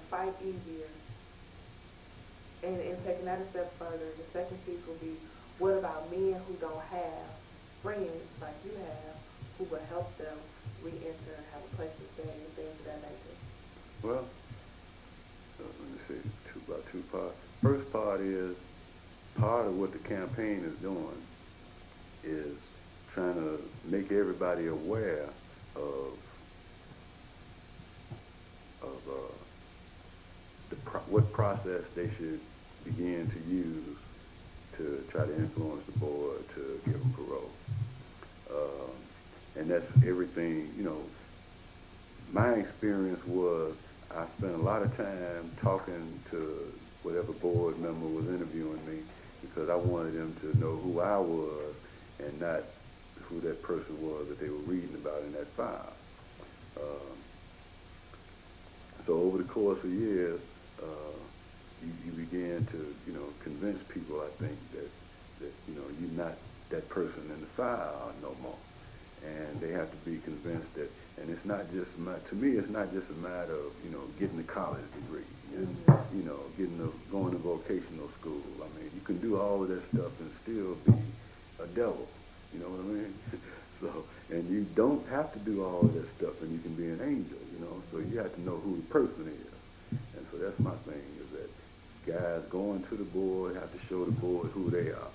fight easier? And taking that a step further, the second piece will be, what about men who don't have friends like you have who will help them re-enter and have a place to stay and things of that nature? Well, let me see, about two parts. First part is, part of what the campaign is doing is trying to make everybody aware of what process they should begin to use to try to influence the board to give them parole. And that's everything, my experience was I spent a lot of time talking to whatever board member was interviewing me because I wanted them to know who I was and not who that person was that they were reading about in that file. So over the course of years, you began to, convince people, I think, that you're not that person in the file no more. And they have to be convinced that, and it's not just, to me, it's not just a matter of, getting a college degree and, going to vocational school. I mean, you can do all of that stuff and still be a devil, you know what I mean? So, and you don't have to do all of that stuff and you can be an angel, so you have to know who the person is. And so that's my thing, is that guys going to the board have to show the board who they are.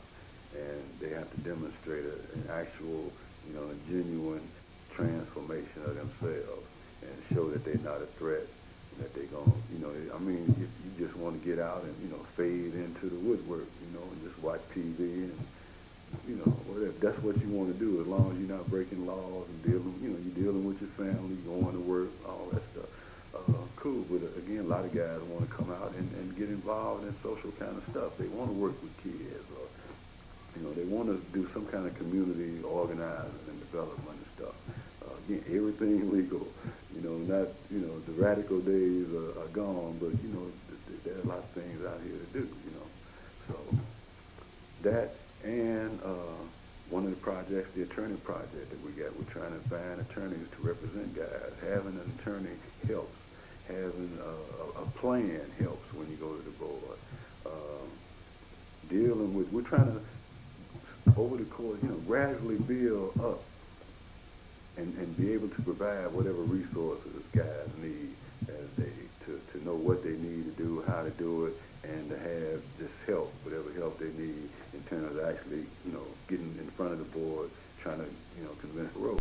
And they have to demonstrate an actual, a genuine transformation of themselves and show that they're not a threat, and that they're going to, if you just want to get out and, fade into the woodwork, and just watch TV and, whatever, that's what you want to do, as long as you're not breaking laws and dealing, you're dealing with your family, going to work, all that stuff. Cool, but again, a lot of guys want to come out and get involved in social kind of stuff. They want to work with kids, or they want to do some kind of community organizing and development and stuff. Again, everything legal, not, the radical days are gone, but, there are a lot of things out here to do, So that, and one of the projects, the attorney project that we got, we're trying to find attorneys to represent guys. Having an attorney helps. Having a plan helps when you go to the board. Dealing with, we're trying to, over the course, gradually build up and be able to provide whatever resources guys need as they, to know what they need to do, how to do it, and to have this help, whatever help they need in terms of actually, getting in front of the board, trying to, convince the road.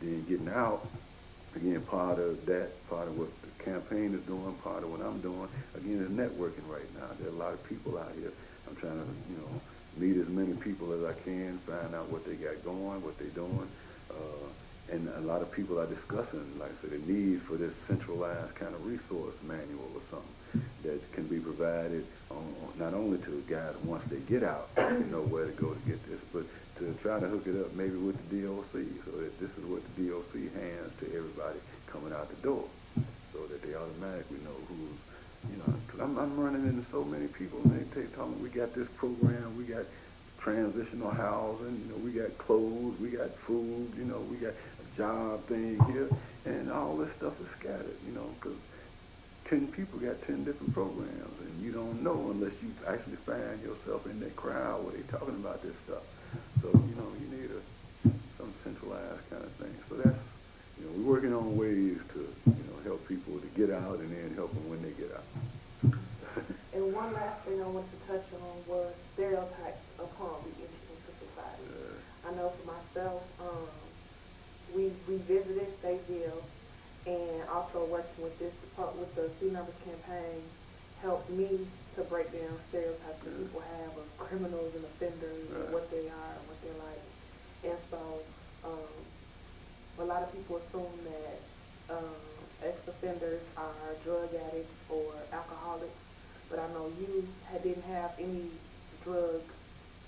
Then getting out, again, part of what the campaign is doing, part of what I'm doing, again, is networking right now. There are a lot of people out here. I'm trying to, meet as many people as I can, find out what they got going, what they're doing. And a lot of people are discussing, like I said, the need for this centralized kind of resource manual or something that can be provided not only to guys once they get out, to know where to go to get this, but to try to hook it up maybe with the DOC, so that this is what the DOC hands to everybody coming out the door, so that they automatically know who's, cause I'm running into so many people, and they tell me, we got this program, we got transitional housing, we got clothes, we got food, we got a job thing here, and all this stuff is scattered, because 10 people got 10 different programs, and you don't know unless you actually find yourself in that crowd where they're talking about this stuff. So, you need some centralized kind of thing. So that's, we're working on ways to, help people to get out and then help them when they get out. And one last thing I wanted to touch on was stereotypes upon re-entry into society. I know for myself, we visited Stateville, and also working with with the Student Numbers campaign helped me to break down stereotypes that people have of criminals and offenders and what they are and what they're like. And so a lot of people assume that ex-offenders are drug addicts or alcoholics, but I know you didn't have any drug,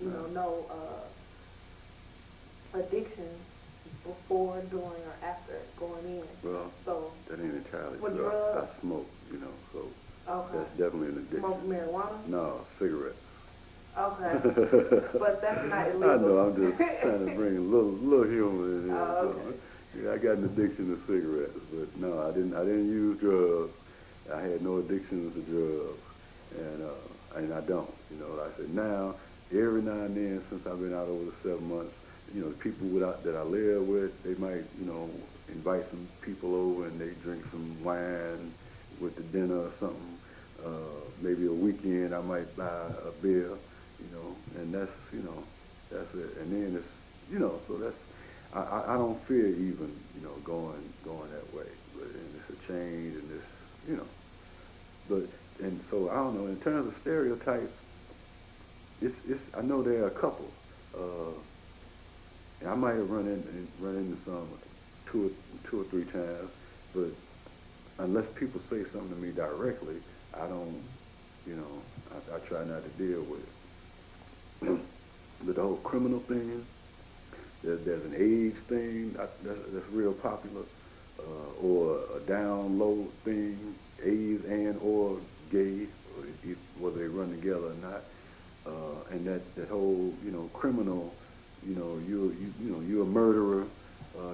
no addiction before, during, or after going in. Well, so that ain't entirely for true. drugs, I smoke, so okay. that's definitely an addiction. Smoke marijuana? No, cigarettes. Okay. But that's not illegal. I know, I'm just trying to bring a little humor in here. Oh, okay. So, yeah, I got an addiction to cigarettes, but no, I didn't use drugs. I had no addictions to drugs, and I don't. Like I said, now, every now and then, since I've been out over the 7 months, the people that I live with, they might, invite some people over and they drink some wine with the dinner or something. Maybe a weekend I might buy a beer, and that's it. And then it's, so that's, I don't fear even, going that way. But and it's a change and this, but, and so I don't know, in terms of stereotypes, I know there are a couple. And I might have run into some two or three times, but unless people say something to me directly, I don't, I try not to deal with it. But the whole criminal thing, there's an age thing that's real popular, or a down low thing, A's and or gay, or whether they run together or not, and that whole criminal. You're a murderer.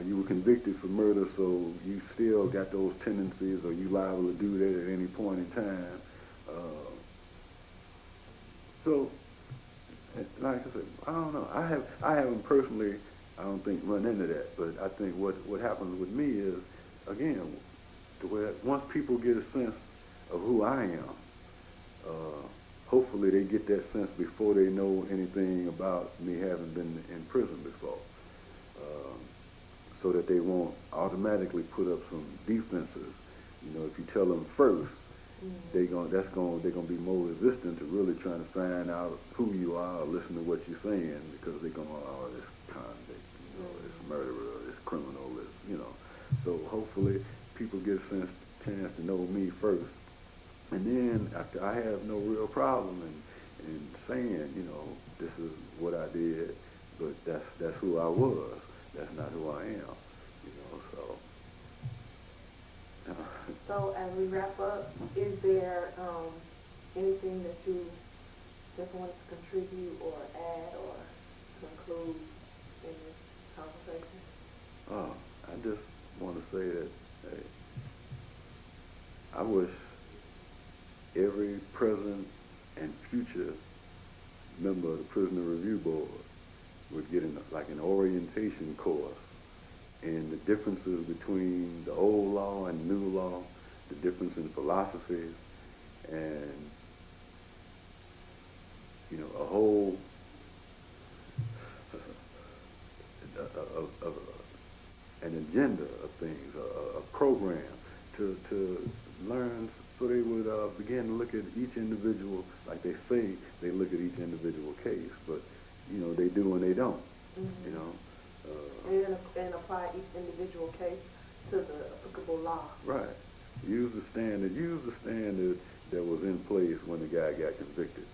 You were convicted for murder, so you still got those tendencies, or you liable to do that at any point in time. So, like I said, I don't know. I haven't personally, I don't think, run into that. But I think what happens with me is, again, where once people get a sense of who I am, hopefully they get that sense before they know anything about me having been in prison before, so that they won't automatically put up some defenses. If you tell them first, they're gonna be more resistant to really trying to find out who you are or listen to what you're saying, because they're going, oh, this convict, this murderer, this criminal, this, So hopefully people get a chance to know me first. And then after, I have no real problem in saying, this is what I did, but that's who I was. That's not who I am, so. So as we wrap up, is there anything that you just want to contribute or add or conclude in this conversation? I just want to say that, hey, I wish every present and future member of the Prisoner Review Board would get an orientation course in the differences between the old law and the new law, the difference in philosophies, and a whole an agenda of things, a program to learn, so they would begin to look at each individual, like they say they look at each individual case, but they do and they don't. And apply each individual case to the applicable law. Right. Use the standard that was in place when the guy got convicted,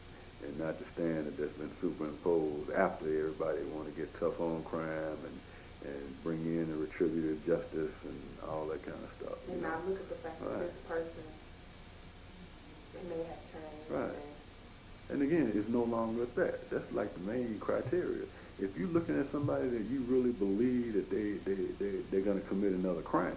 and not the standard that's been superimposed after everybody want to get tough on crime and bring in the retributive justice and all that kind of stuff. And now look at the fact that this person may have changed. Right. And again, it's no longer that. That's like the main criteria. If you're looking at somebody that you really believe that they're going to commit another crime,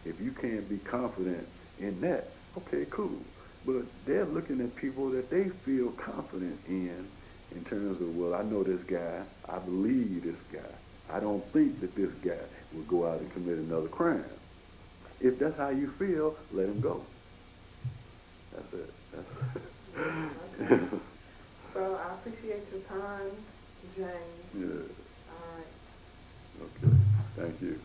if you can't be confident in that, okay, cool. But they're looking at people that they feel confident in terms of, well, I know this guy, I believe this guy. I don't think that this guy will go out and commit another crime. If that's how you feel, let him go. That's it. Okay. So I appreciate your time, James. Yeah. All right. Okay. Thank you.